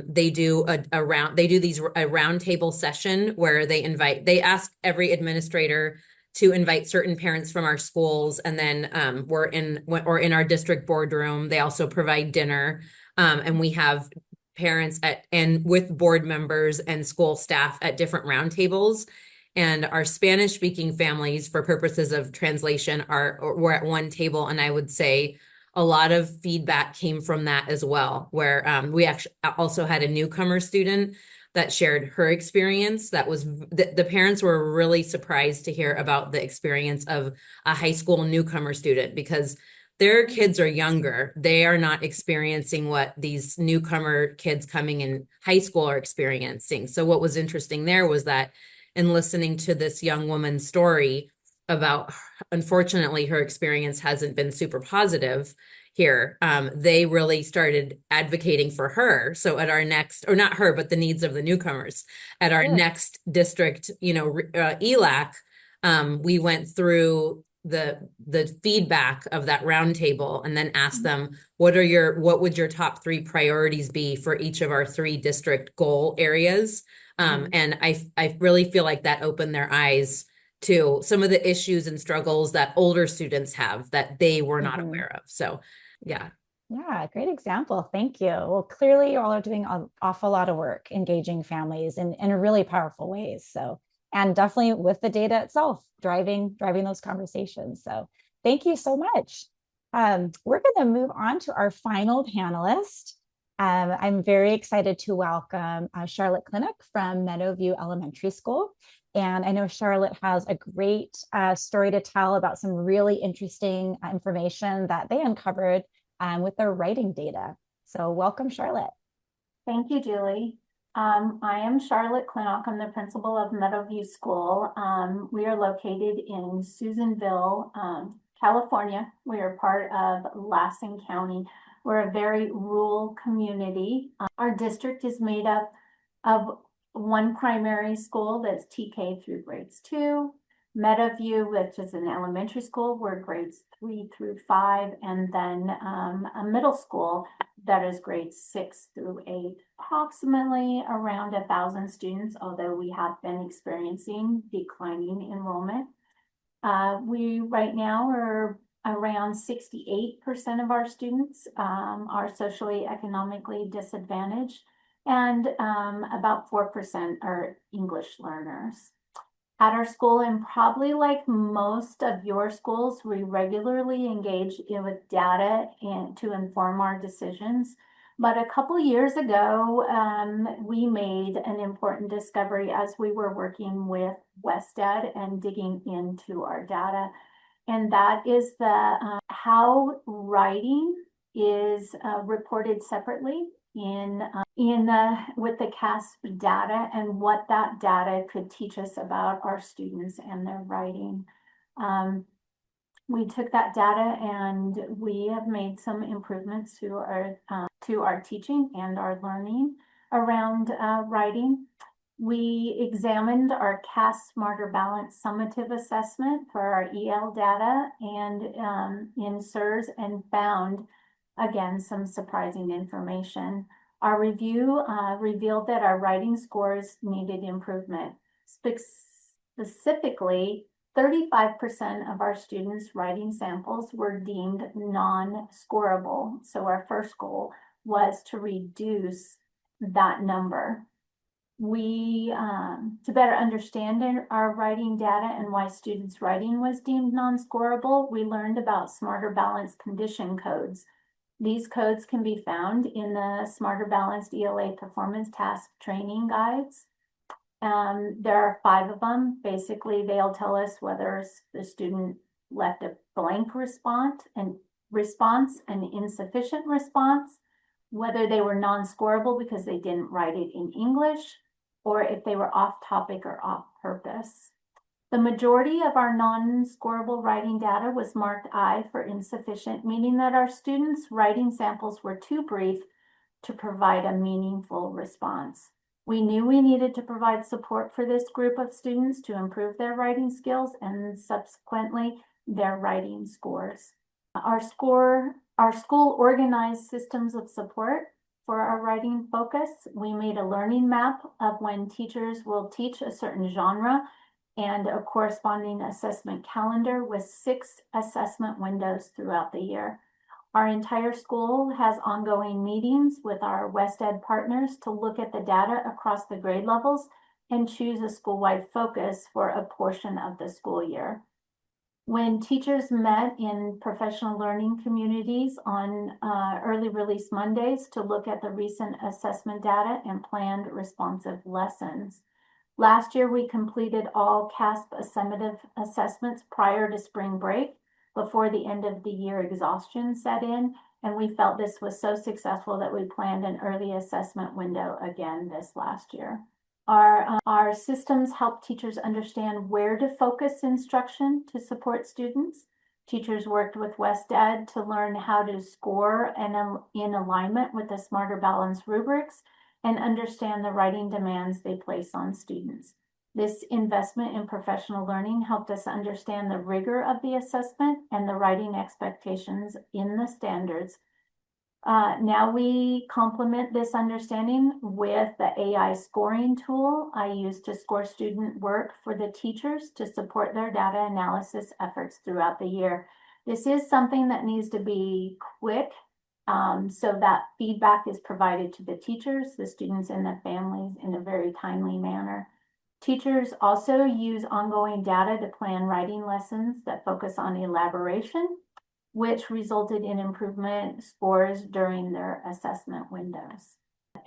they do a roundtable session where they ask every administrator to invite certain parents from our schools, and then in our district boardroom. They also provide dinner, and we have parents and with board members and school staff at different roundtables. And our Spanish speaking families, for purposes of translation, were at one table, and I would say a lot of feedback came from that as well, where we actually also had a newcomer student that shared her experience. That was the parents were really surprised to hear about the experience of a high school newcomer student, because their kids are younger. They are not experiencing what these newcomer kids coming in high school are experiencing. So what was interesting there was that in listening to this young woman's story about, unfortunately, her experience hasn't been super positive here. They really started advocating for her. So at our next, or not her, but the needs of the newcomers at our next district, ELAC, we went through the feedback of that roundtable and then asked them, what would your top 3 priorities be for each of our 3 district goal areas? And I really feel like that opened their eyes to some of the issues and struggles that older students have that they were not aware of. So yeah. Yeah, great example. Thank you. Well, clearly you all are doing an awful lot of work engaging families in really powerful ways. So, and definitely with the data itself, driving those conversations. So thank you so much. We're going to move on to our final panelist. I'm very excited to welcome Charlotte Clinic from Meadowview Elementary School. And I know Charlotte has a great story to tell about some really interesting information that they uncovered with their writing data. So welcome, Charlotte. Thank you, Julie. I am Charlotte Clinock. I'm the principal of Meadowview School. We are located in Susanville, California. We are part of Lassen County. We're a very rural community. Our district is made up of one primary school that's TK through grades 2, Meadowview, which is an elementary school where grades 3 through 5, and then a middle school that is grades 6 through 8, approximately around 1,000 students, although we have been experiencing declining enrollment. We right now are around 68% of our students are socially economically disadvantaged, and about 4% are English learners. At our school, and probably like most of your schools, we regularly engage with data to inform our decisions. But a couple of years ago, we made an important discovery as we were working with WestEd and digging into our data. And that is how writing is reported separately with the CAASPP data, and what that data could teach us about our students and their writing. We took that data and we have made some improvements to our teaching and our learning around writing. We examined our CAS Smarter Balance summative assessment for our EL data and in SIRS, and found, again, some surprising information. Our review revealed that our writing scores needed improvement. Specifically, 35% of our students' writing samples were deemed non-scorable. So our first goal was to reduce that number. We, to better understand our writing data and why students' writing was deemed non-scorable, we learned about Smarter Balance condition codes. These codes can be found in the Smarter Balanced ELA Performance Task Training Guides. There are 5 of them. Basically, they'll tell us whether the student left a blank response, an insufficient response, whether they were non-scorable because they didn't write it in English, or if they were off topic or off purpose. The majority of our non-scorable writing data was marked I for insufficient, meaning that our students' writing samples were too brief to provide a meaningful response. We knew we needed to provide support for this group of students to improve their writing skills and subsequently their writing scores. Our school organized systems of support for our writing focus. We made a learning map of when teachers will teach a certain genre and a corresponding assessment calendar with 6 assessment windows throughout the year. Our entire school has ongoing meetings with our WestEd partners to look at the data across the grade levels and choose a school-wide focus for a portion of the school year. When teachers met in professional learning communities on early release Mondays to look at the recent assessment data and planned responsive lessons. Last year, we completed all CAASPP summative assessments prior to spring break before the end of the year exhaustion set in. And we felt this was so successful that we planned an early assessment window again this last year. Our systems help teachers understand where to focus instruction to support students. Teachers worked with WestEd to learn how to score and in alignment with the Smarter Balance rubrics and understand the writing demands they place on students. This investment in professional learning helped us understand the rigor of the assessment and the writing expectations in the standards. Now we complement this understanding with the AI scoring tool I use to score student work for the teachers to support their data analysis efforts throughout the year. This is something that needs to be quick, so that feedback is provided to the teachers, the students, and the families in a very timely manner. Teachers also use ongoing data to plan writing lessons that focus on elaboration, which resulted in improvement scores during their assessment windows.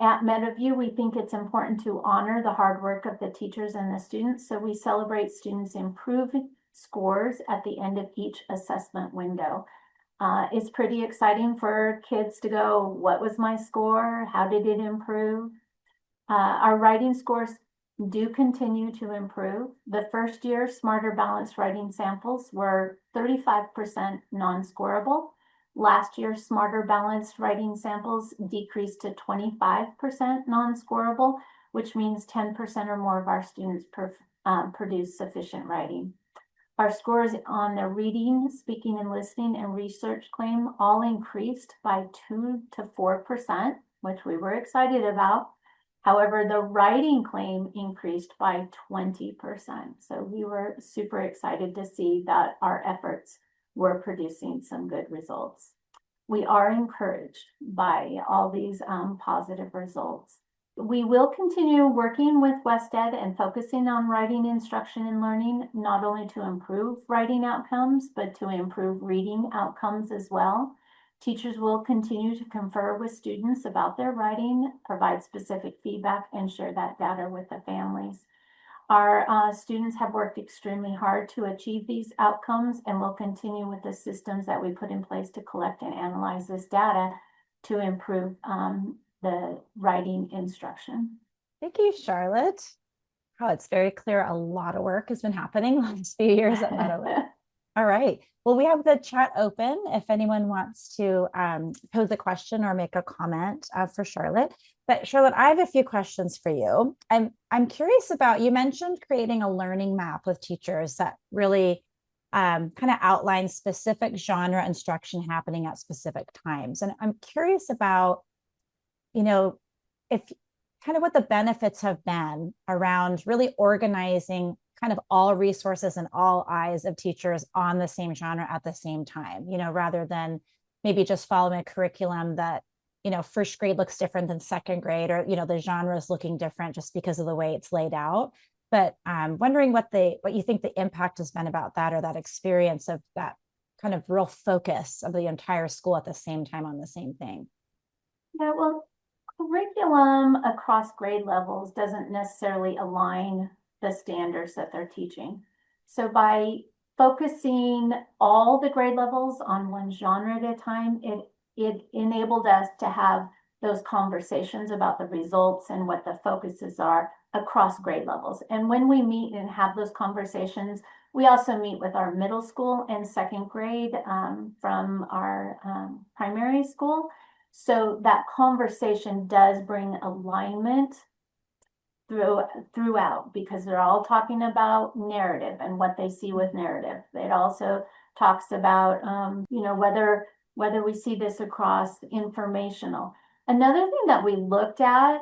At Meadowview, we think it's important to honor the hard work of the teachers and the students, so we celebrate students' improved scores at the end of each assessment window. It's pretty exciting for kids to go, what was my score? How did it improve? Our writing scores do continue to improve. The first year Smarter Balanced writing samples were 35% non-scorable. Last year, Smarter Balanced writing samples decreased to 25% non-scorable, which means 10% or more of our students produce sufficient writing. Our scores on the reading, speaking and listening, and research claim all increased by 2 to 4%, which we were excited about. However, the writing claim increased by 20%. So we were super excited to see that our efforts were producing some good results. We are encouraged by all these positive results. We will continue working with WestEd and focusing on writing instruction and learning, not only to improve writing outcomes, but to improve reading outcomes as well. Teachers will continue to confer with students about their writing, provide specific feedback, and share that data with the families. Our students have worked extremely hard to achieve these outcomes and will continue with the systems that we put in place to collect and analyze this data to improve the writing instruction. Thank you, Charlotte. Oh, it's very clear a lot of work has been happening the last few years at Meadowview. All right. Well, we have the chat open if anyone wants to pose a question or make a comment for Charlotte. But Charlotte, I have a few questions for you. I'm curious about, you mentioned creating a learning map with teachers that really kind of outlines specific genre instruction happening at specific times. And I'm curious about, if kind of what the benefits have been around really organizing kind of all resources and all eyes of teachers on the same genre at the same time, rather than maybe just following a curriculum that, first grade looks different than second grade, or, the genre is looking different just because of the way it's laid out. But I'm wondering what you think the impact has been about that, or that experience of that kind of real focus of the entire school at the same time on the same thing. Yeah, well, curriculum across grade levels doesn't necessarily align the standards that they're teaching. So by focusing all the grade levels on one genre at a time, it enabled us to have those conversations about the results and what the focuses are across grade levels. And when we meet and have those conversations, we also meet with our middle school and second grade from our primary school. So that conversation does bring alignment throughout, because they're all talking about narrative and what they see with narrative. It also talks about, whether we see this across informational. Another thing that we looked at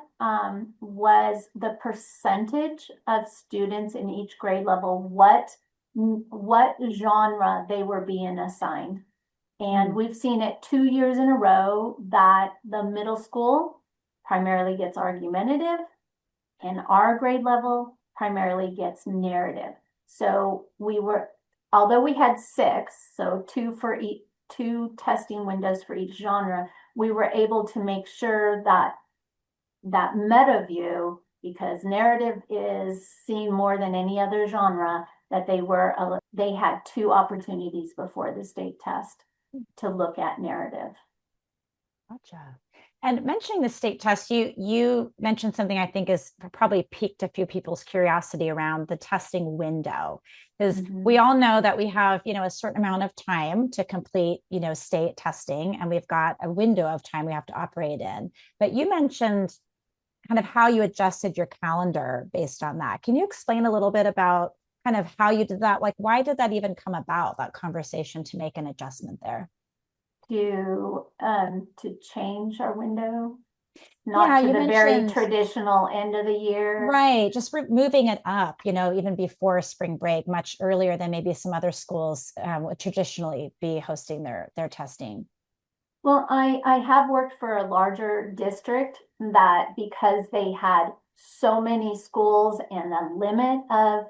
was the percentage of students in each grade level, what genre they were being assigned. And we've seen it 2 years in a row that the middle school primarily gets argumentative, and our grade level primarily gets narrative. So although we had 6, so 2 testing windows for each genre, we were able to make sure that Meadowview, because narrative is seen more than any other genre, that they were they had 2 opportunities before the state test to look at narrative. Gotcha. And mentioning the state test, you mentioned something I think is probably piqued a few people's curiosity around the testing window, because we all know that we have, a certain amount of time to complete, state testing, and we've got a window of time we have to operate in. But you mentioned kind of how you adjusted your calendar based on that. Can you explain a little bit about kind of how you did that? Like, why did that even come about, that conversation to make an adjustment there? To change our window, not to the very traditional end of the year. Right, just moving it up, even before spring break, much earlier than maybe some other schools would traditionally be hosting their testing. Well, I have worked for a larger district that, because they had so many schools and a limit of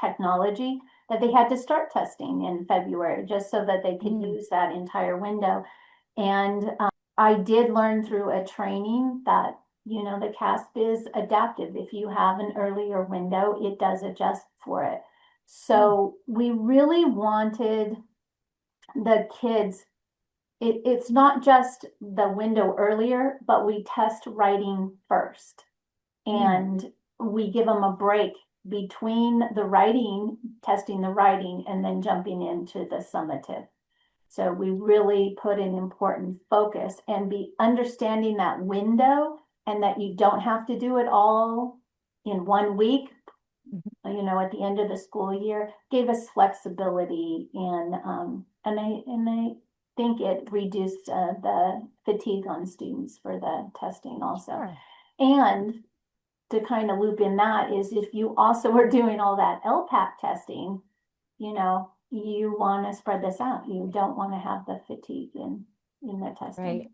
technology, that they had to start testing in February just so that they could use that entire window. And I did learn through a training that, the CAASPP is adaptive. If you have an earlier window, it does adjust for it. So we really wanted the kids, it's not just the window earlier, but we test writing first. And we give them a break between the writing, testing the writing, and then jumping into the summative. So we really put an important focus and be understanding that window, and that you don't have to do it all in 1 week, at the end of the school year, gave us flexibility. And I think it reduced the fatigue on students for the testing also. Sure. And to kind of loop in that is, if you also are doing all that ELPAC testing, you want to spread this out. You don't want to have the fatigue in the testing.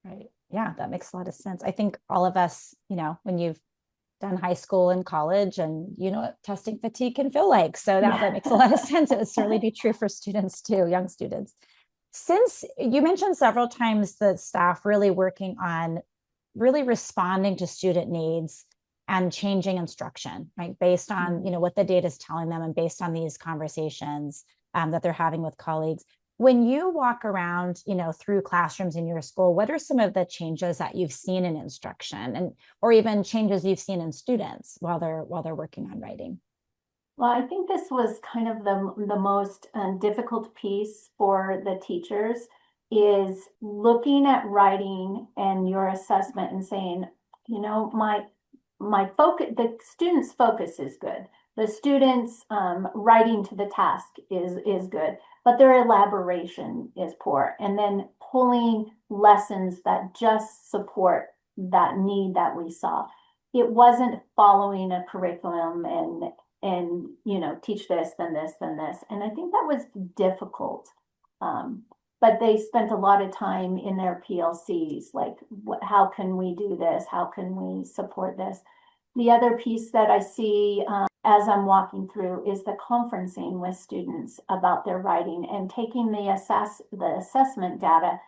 Right. Yeah, that makes a lot of sense. I think all of us, when you've done high school and college, and what testing fatigue can feel like. So that makes a lot of sense. It would certainly be true for students too, young students. Since you mentioned several times the staff really working on really responding to student needs and changing instruction, right? Based on, what the data is telling them, and based on these conversations that they're having with colleagues. When you walk around, through classrooms in your school, what are some of the changes that you've seen in instruction, or even changes you've seen in students while they're working on writing? Well, I think this was kind of the most difficult piece for the teachers, is looking at writing and your assessment and saying, my focus, the students' focus is good. The students' writing to the task is good, but their elaboration is poor. And then pulling lessons that just support that need that we saw. It wasn't following a curriculum and teach this, then this, then this. And I think that was difficult. But they spent a lot of time in their PLCs, like, how can we do this? How can we support this? The other piece that I see as I'm walking through is the conferencing with students about their writing, and taking the assessment data.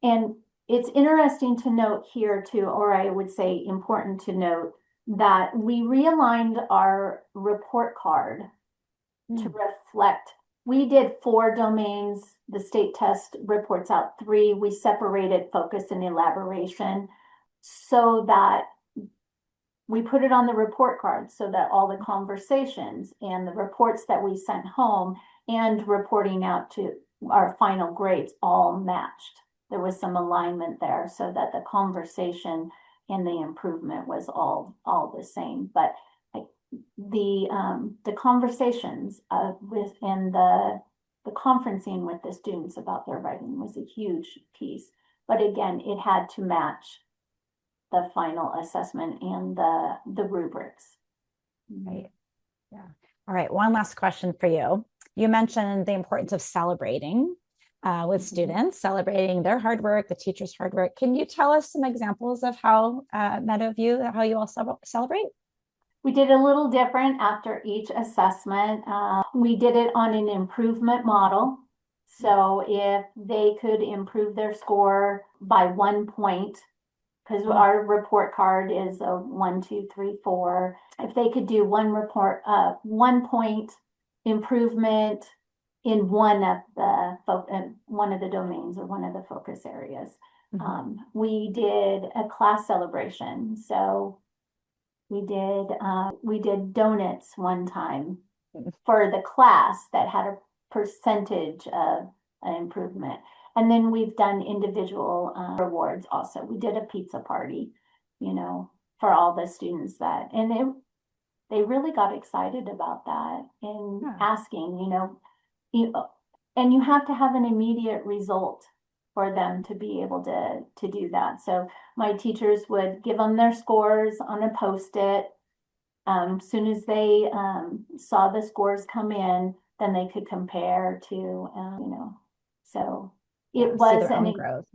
And it's interesting to note here too, or I would say important to note, that we realigned our report card to reflect. We did 4 domains. The state test reports out 3. We separated focus and elaboration, so that we put it on the report card, so that all the conversations and the reports that we sent home and reporting out to our final grades all matched. There was some alignment there, so that the conversation and the improvement was all the same. But the conversations and the conferencing with the students about their writing was a huge piece. But again, it had to match the final assessment and the rubrics. Right. Yeah. All right. One last question for you. You mentioned the importance of celebrating with students, celebrating their hard work, the teachers' hard work. Can you tell us some examples of how Meadowview, how you all celebrate? We did a little different after each assessment. We did it on an improvement model. So if they could improve their score by 1 point, because our report card is a 1, 2, 3, 4. If they could do 1 point improvement in one of the domains or one of the focus areas. We did a class celebration. So we did donuts one time for the class that had a percentage of an improvement. And then we've done individual rewards also. We did a pizza party, for all the students and they really got excited about that and asking, and you have to have an immediate result for them to be able to do that. So my teachers would give them their scores on a Post-it. Soon as they saw the scores come in, then they could compare to, so it was their own growth.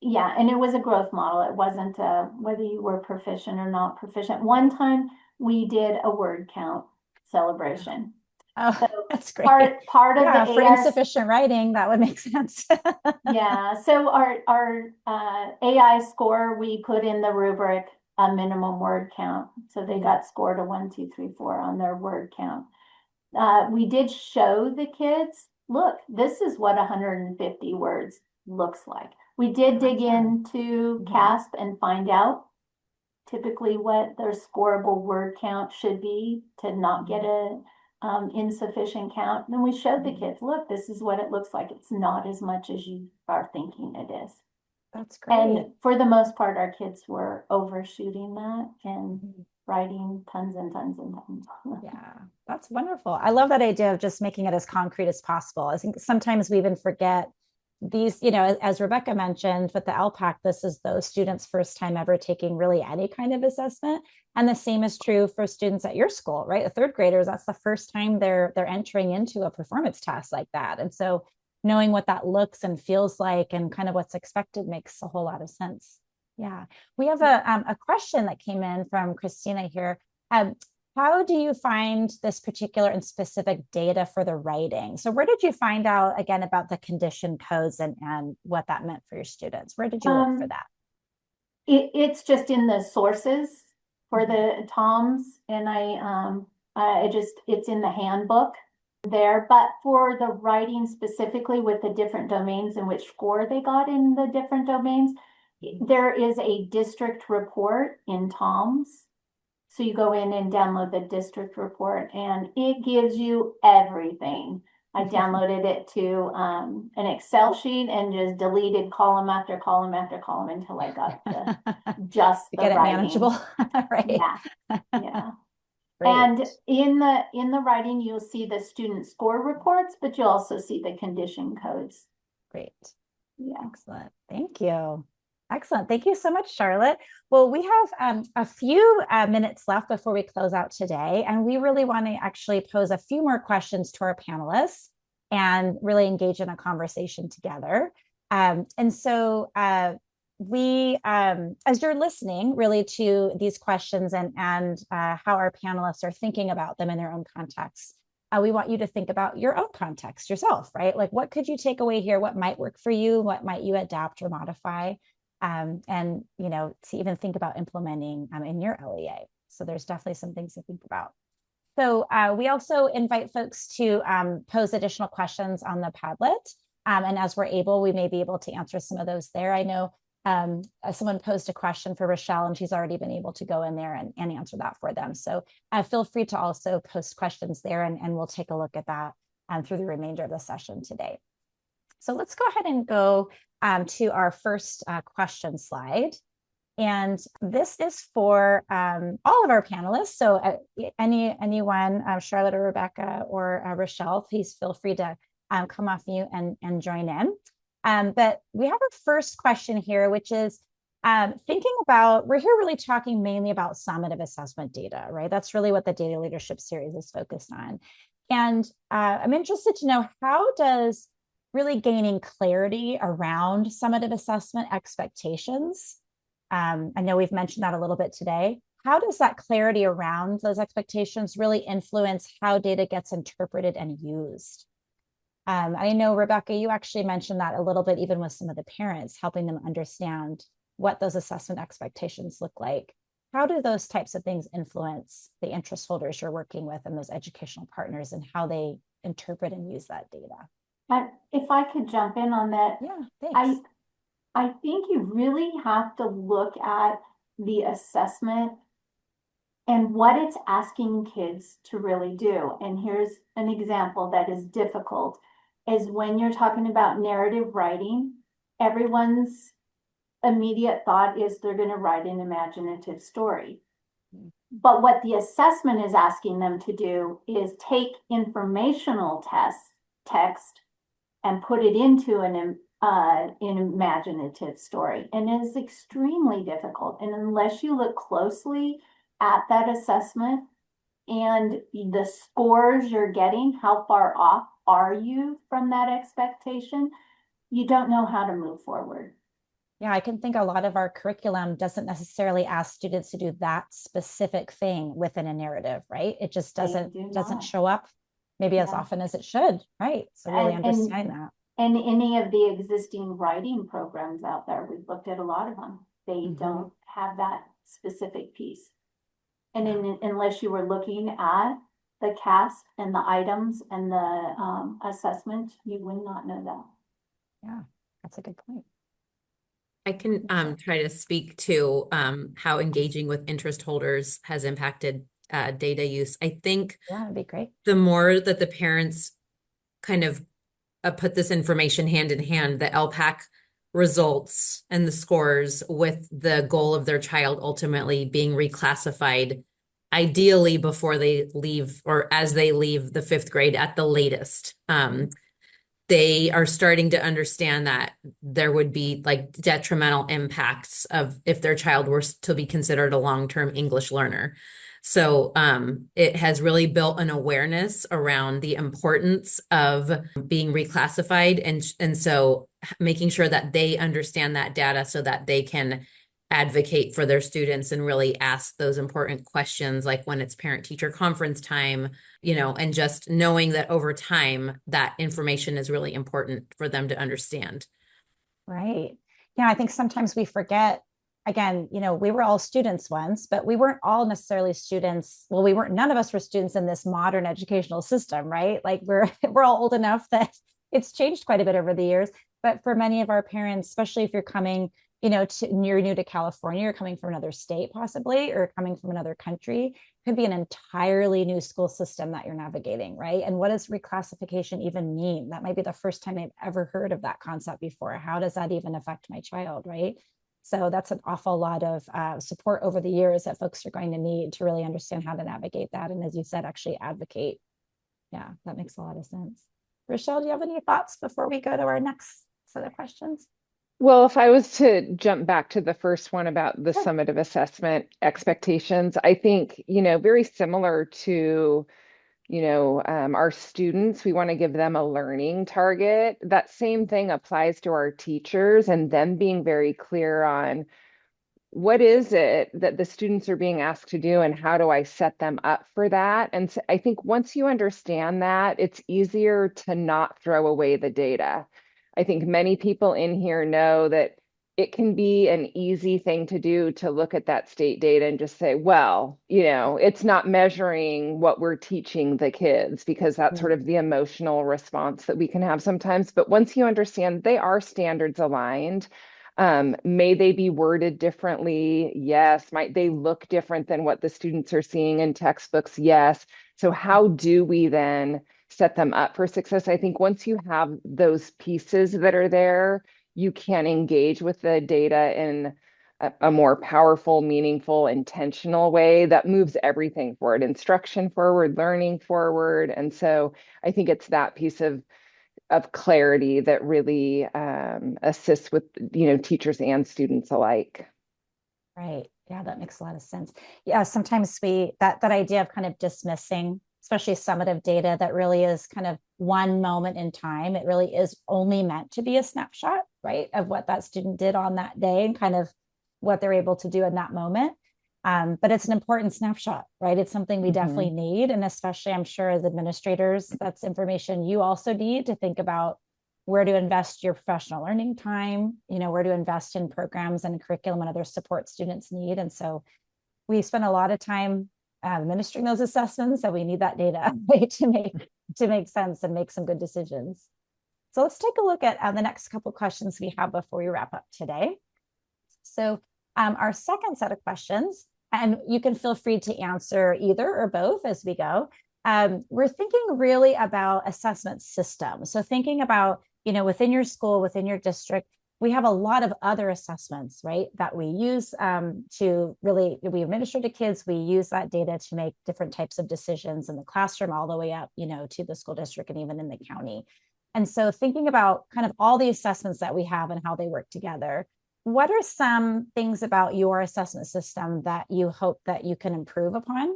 Yeah, and it was a growth model. It wasn't whether you were proficient or not proficient. One time we did a word count celebration. Oh, so that's great. Part of the for insufficient writing, that would make sense. Yeah, so our AI score, we put in the rubric a minimum word count. So they got scored a 1, 2, 3, 4 on their word count. We did show the kids, look, this is what 150 words looks like. We did dig into CAASPP and find out typically what their scoreable word count should be to not get a insufficient count. And then we showed the kids, look, this is what it looks like. It's not as much as you are thinking it is. That's great. And for the most part, our kids were overshooting that and writing tons and tons and tons. Yeah, that's wonderful. I love that idea of just making it as concrete as possible. I think sometimes we even forget these, as Rebecca mentioned, with the ELPAC, this is those students' first time ever taking really any kind of assessment. And the same is true for students at your school, right? The third graders, that's the first time they're entering into a performance test like that. And so knowing what that looks and feels like and kind of what's expected makes a whole lot of sense. Yeah. We have a question that came in from Christina here. How do you find this particular and specific data for the writing? So where did you find out, again, about the condition codes and what that meant for your students? Where did you look for that? It's just in the sources for the TOMS, and it's in the handbook there. But for the writing specifically with the different domains and which score they got in the different domains, there is a district report in TOMS. So you go in and download the district report and it gives you everything. I downloaded it to an Excel sheet and just deleted column after column after column until I got just the get it writing. Manageable. Right. Yeah. Great. And in the writing, you'll see the student score reports, but you'll also see the condition codes. Great. Yeah. Excellent. Thank you. Excellent. Thank you so much, Charlotte. Well, we have a few minutes left before we close out today, and we really want to actually pose a few more questions to our panelists and really engage in a conversation together. And so we, as you're listening really to these questions and how our panelists are thinking about them in their own contexts, we want you to think about your own context yourself, right? Like, what could you take away here? What might work for you? What might you adapt or modify? And, to even think about implementing in your LEA. So there's definitely some things to think about. So we also invite folks to pose additional questions on the Padlet. And as we're able, we may be able to answer some of those there. I know someone posed a question for Rochelle, and she's already been able to go in there and answer that for them. So feel free to also post questions there, and we'll take a look at that through the remainder of the session today. So let's go ahead and go to our first question slide. And this is for all of our panelists. So anyone, Charlotte or Rebecca or Rochelle, please feel free to come off mute and join in. But we have our first question here, which is thinking about, we're here really talking mainly about summative assessment data, right? That's really what the Data Leadership Series is focused on. And I'm interested to know, how does really gaining clarity around summative assessment expectations, I know we've mentioned that a little bit today, how does that clarity around those expectations really influence how data gets interpreted and used? I know, Rebecca, you actually mentioned that a little bit, even with some of the parents, helping them understand what those assessment expectations look like. how do those types of things influence the interest holders you're working with and those educational partners and how they interpret and use that data? If I could jump in on that, Yeah, thanks. I think you really have to look at the assessment and what it's asking kids to really do. And here's an example that is difficult, is when you're talking about narrative writing, everyone's immediate thought is they're going to write an imaginative story. But what the assessment is asking them to do is take informational text and put it into an imaginative story. And it is extremely difficult. And unless you look closely at that assessment and the scores you're getting, how far off are you from that expectation, you don't know how to move forward. Yeah, I can think a lot of our curriculum doesn't necessarily ask students to do that specific thing within a narrative, right? It just doesn't show up maybe as often as it should, right? So really understand that. And any of the existing writing programs out there, we've looked at a lot of them. They don't have that specific piece. And unless you were looking at the CAASPP and the items and the assessment, you would not know that. Yeah, that's a good point. I can try to speak to how engaging with interest holders has impacted data use. I think that'd be great. The more that the parents kind of put this information hand in hand, the ELPAC results and the scores with the goal of their child ultimately being reclassified, ideally before they leave or as they leave the 5th grade at the latest. They are starting to understand that there would be like detrimental impacts of if their child were to be considered a long-term English learner. So it has really built an awareness around the importance of being reclassified. And so making sure that they understand that data so that they can advocate for their students and really ask those important questions, like when it's parent-teacher conference time, and just knowing that over time, that information is really important for them to understand. Right. Yeah, I think sometimes we forget, again, we were all students once, but we weren't all necessarily students. Well, none of us were students in this modern educational system, right? Like we're all old enough that it's changed quite a bit over the years. But for many of our parents, especially if you're coming, you're new to California, you're coming from another state possibly, or coming from another country, it could be an entirely new school system that you're navigating, right? And what does reclassification even mean? That might be the first time I've ever heard of that concept before. How does that even affect my child, right? So that's an awful lot of support over the years that folks are going to need to really understand how to navigate that. And as you said, actually advocate. Yeah, that makes a lot of sense. Rochelle, do you have any thoughts before we go to our next set of questions? Well, if I was to jump back to the first one about the summative assessment expectations, I think, very similar to, our students, we want to give them a learning target. That same thing applies to our teachers and them being very clear on what is it that the students are being asked to do and how do I set them up for that? And so I think once you understand that, it's easier to not throw away the data. I think many people in here know that it can be an easy thing to do to look at that state data and just say, well, it's not measuring what we're teaching the kids, because that's sort of the emotional response that we can have sometimes. But once you understand they are standards aligned, may they be worded differently? Yes. Might they look different than what the students are seeing in textbooks? Yes. So how do we then set them up for success? I think once you have those pieces that are there, you can engage with the data in a more powerful, meaningful, intentional way that moves everything forward, instruction forward, learning forward. And so I think it's that piece of clarity that really assists with, teachers and students alike. Right. Yeah, that makes a lot of sense. Yeah, sometimes that idea of kind of dismissing, especially summative data that really is kind of one moment in time. It really is only meant to be a snapshot, right, of what that student did on that day and kind of what they're able to do in that moment. But it's an important snapshot, right? It's something we definitely need. And especially, I'm sure as administrators, that's information you also need to think about where to invest your professional learning time, where to invest in programs and curriculum and other support students need. And so we spend a lot of time administering those assessments, and we need that data right, to make sense and make some good decisions. So let's take a look at the next couple questions we have before we wrap up today. So our second set of questions, and you can feel free to answer either or both as we go. We're thinking really about assessment systems. So thinking about, within your school, within your district, we have a lot of other assessments, right, that we use we administer to kids. We use that data to make different types of decisions in the classroom all the way up, to the school district and even in the county. And so thinking about kind of all the assessments that we have and how they work together, what are some things about your assessment system that you hope that you can improve upon?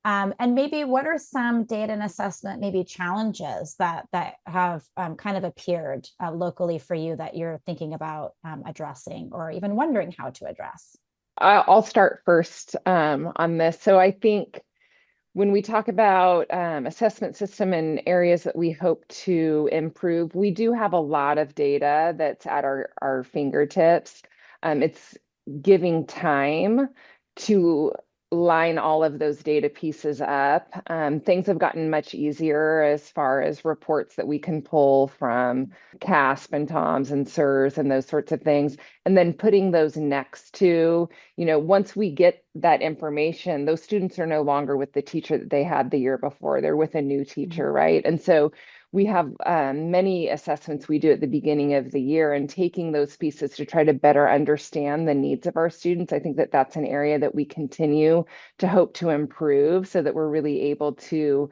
And maybe what are some data and assessment maybe challenges that have kind of appeared locally for you that you're thinking about addressing or even wondering how to address? I'll start first on this. So I think when we talk about assessment system and areas that we hope to improve, we do have a lot of data that's at our fingertips. It's giving time to line all of those data pieces up. Things have gotten much easier as far as reports that we can pull from CAASPP and TOMS and SIRS and those sorts of things. And then putting those next to, once we get that information, those students are no longer with the teacher that they had the year before. They're with a new teacher, right? And so we have many assessments we do at the beginning of the year, and taking those pieces to try to better understand the needs of our students. I think that that's an area that we continue to hope to improve so that we're really able to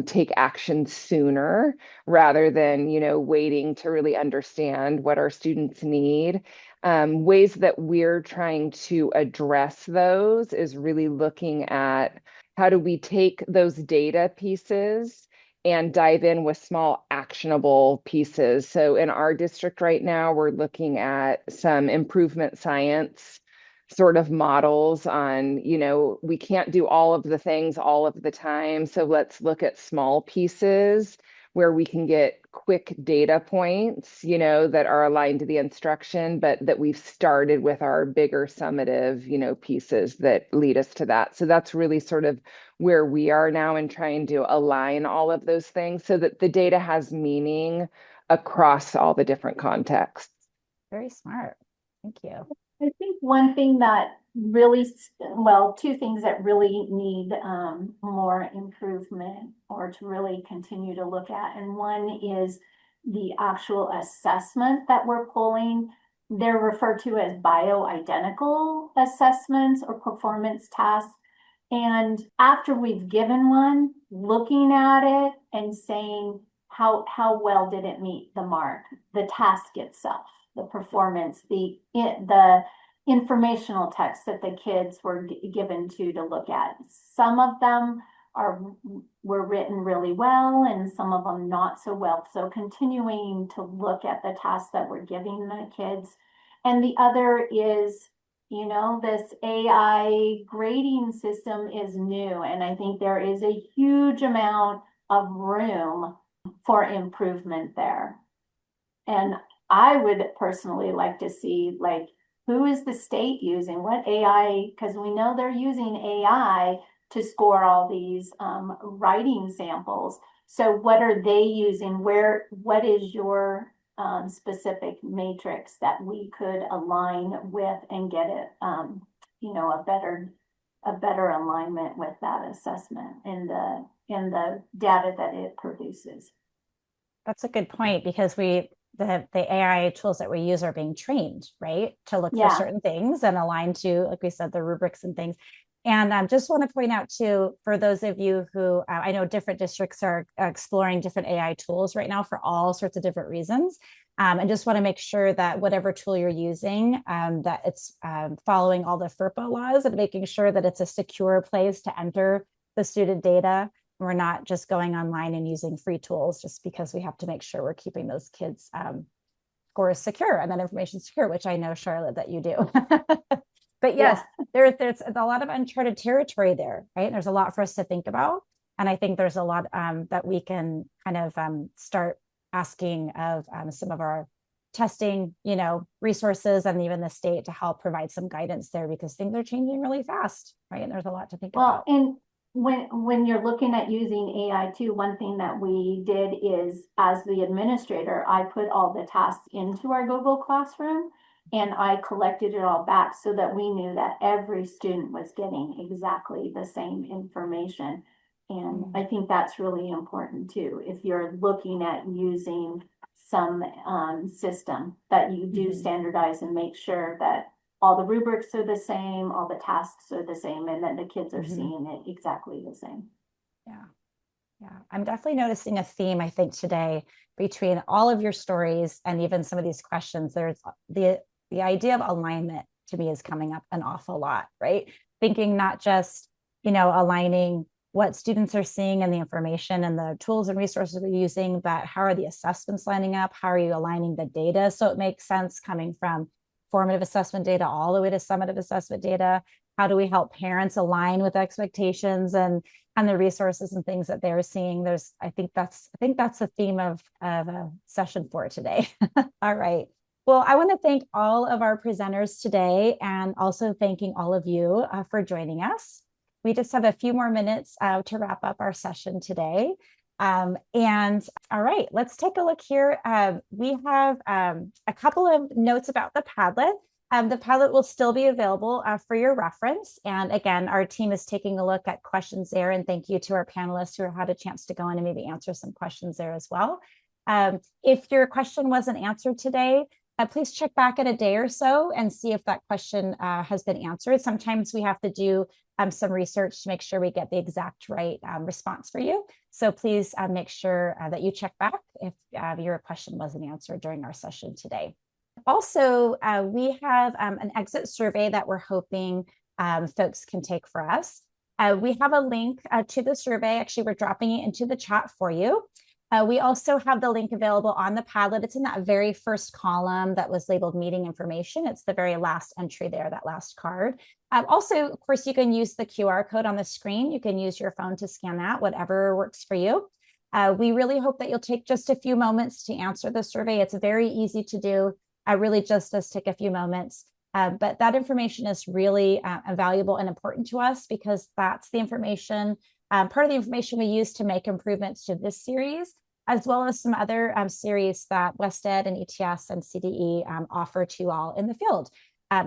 take action sooner rather than, waiting to really understand what our students need. Ways that we're trying to address those is really looking at how do we take those data pieces and dive in with small actionable pieces. So in our district right now, we're looking at some improvement science sort of models on, we can't do all of the things all of the time. So let's look at small pieces where we can get quick data points, that are aligned to the instruction, but that we've started with our bigger summative, pieces that lead us to that. So that's really sort of where we are now in trying to align all of those things so that the data has meaning across all the different contexts. Very smart. Thank you. I think one thing that really, two things that really need more improvement or to really continue to look at. And one is the actual assessment that we're pulling. They're referred to as bioidentical assessments or performance tasks. And after we've given one, looking at it and saying, how well did it meet the mark, the task itself, the performance, the informational text that the kids were given to look at. Some of them were written really well and some of them not so well. So continuing to look at the tasks that we're giving the kids. And the other is, this AI grading system is new. And I think there is a huge amount of room for improvement there. And I would personally like to see, who is the state using? What AI? Because we know they're using AI to score all these writing samples. So what are they using? What is your specific matrix that we could align with and get it, a better alignment with that assessment and the data that it produces? That's a good point, because the AI tools that we use are being trained, right, to look for certain things and align to, like we said, the rubrics and things. And I just want to point out too, for those of you who, I know different districts are exploring different AI tools right now for all sorts of different reasons. And just want to make sure that whatever tool you're using, that it's following all the FERPA laws and making sure that it's a secure place to enter the student data. We're not just going online and using free tools just because we have to make sure we're keeping those kids' scores secure and that information secure, which I know, Charlotte, that you do. But yes, there's a lot of uncharted territory there, right? And there's a lot for us to think about. And I think there's a lot that we can kind of start asking of some of our testing, resources and even the state to help provide some guidance there, because things are changing really fast, right? And there's a lot to think Well, about. and when you're looking at using AI too, one thing that we did is, as the administrator, I put all the tasks into our Google Classroom and I collected it all back so that we knew that every student was getting exactly the same information. And I think that's really important too. If you're looking at using some system, that you do standardize and make sure that all the rubrics are the same, all the tasks are the same, and then the kids are seeing it exactly the same. Yeah, I'm definitely noticing a theme, I think, today between all of your stories and even some of these questions. There's the idea of alignment, to me, is coming up an awful lot, right? Thinking not just, aligning what students are seeing and the information and the tools and resources we're using, but how are the assessments lining up? How are you aligning the data so it makes sense, coming from formative assessment data all the way to summative assessment data? How do we help parents align with expectations and the resources and things that they're seeing? I think that's the theme of a session for today. All right. Well, I want to thank all of our presenters today, and also thanking all of you for joining us. We just have a few more minutes to wrap up our session today. And all right, let's take a look here. We have a couple of notes about the Padlet. The Padlet will still be available for your reference. And again, our team is taking a look at questions there. And thank you to our panelists who had a chance to go in and maybe answer some questions there as well. If your question wasn't answered today, please check back in a day or so and see if that question has been answered. Sometimes we have to do some research to make sure we get the exact right response for you. So please make sure that you check back if your question wasn't answered during our session today. Also, we have an exit survey that we're hoping folks can take for us. We have a link to the survey. Actually, we're dropping it into the chat for you. We also have the link available on the Padlet. It's in that very first column that was labeled meeting information. It's the very last entry there, that last card. Also, of course, you can use the QR code on the screen. You can use your phone to scan that, whatever works for you. We really hope that you'll take just a few moments to answer the survey. It's very easy to do. Really just does take a few moments. But that information is really valuable and important to us, because that's the information, part of the information we use to make improvements to this series, as well as some other series that WestEd and ETS and CDE offer to you all in the field,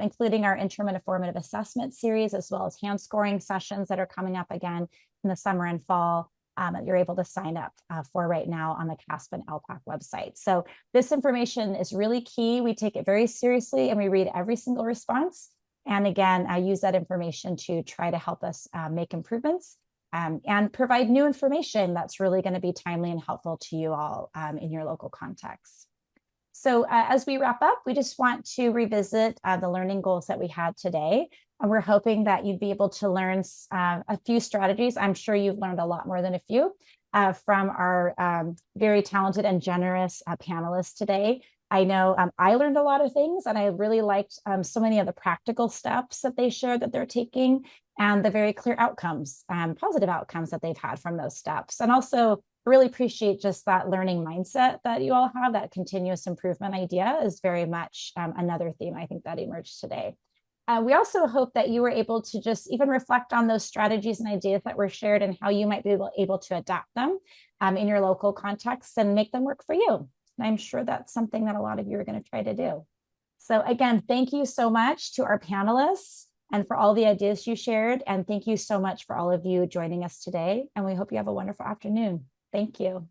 including our interim and formative assessment series, as well as hand scoring sessions that are coming up again in the summer and fall. That you're able to sign up for right now on the CAASPP and ELPAC website. So this information is really key. We take it very seriously and we read every single response. And again, I use that information to try to help us make improvements and provide new information that's really going to be timely and helpful to you all in your local context. So as we wrap up, we just want to revisit the learning goals that we had today. And we're hoping that you'd be able to learn a few strategies. I'm sure you've learned a lot more than a few from our very talented and generous panelists today. I know I learned a lot of things, and I really liked so many of the practical steps that they shared that they're taking, and the very clear outcomes, positive outcomes that they've had from those steps. And also really appreciate just that learning mindset that you all have. That continuous improvement idea is very much another theme I think that emerged today. We also hope that you were able to just even reflect on those strategies and ideas that were shared, and how you might be able to adapt them in your local context and make them work for you. And I'm sure that's something that a lot of you are going to try to do. So again, thank you so much to our panelists and for all the ideas you shared. And thank you so much for all of you joining us today. And we hope you have a wonderful afternoon. Thank you.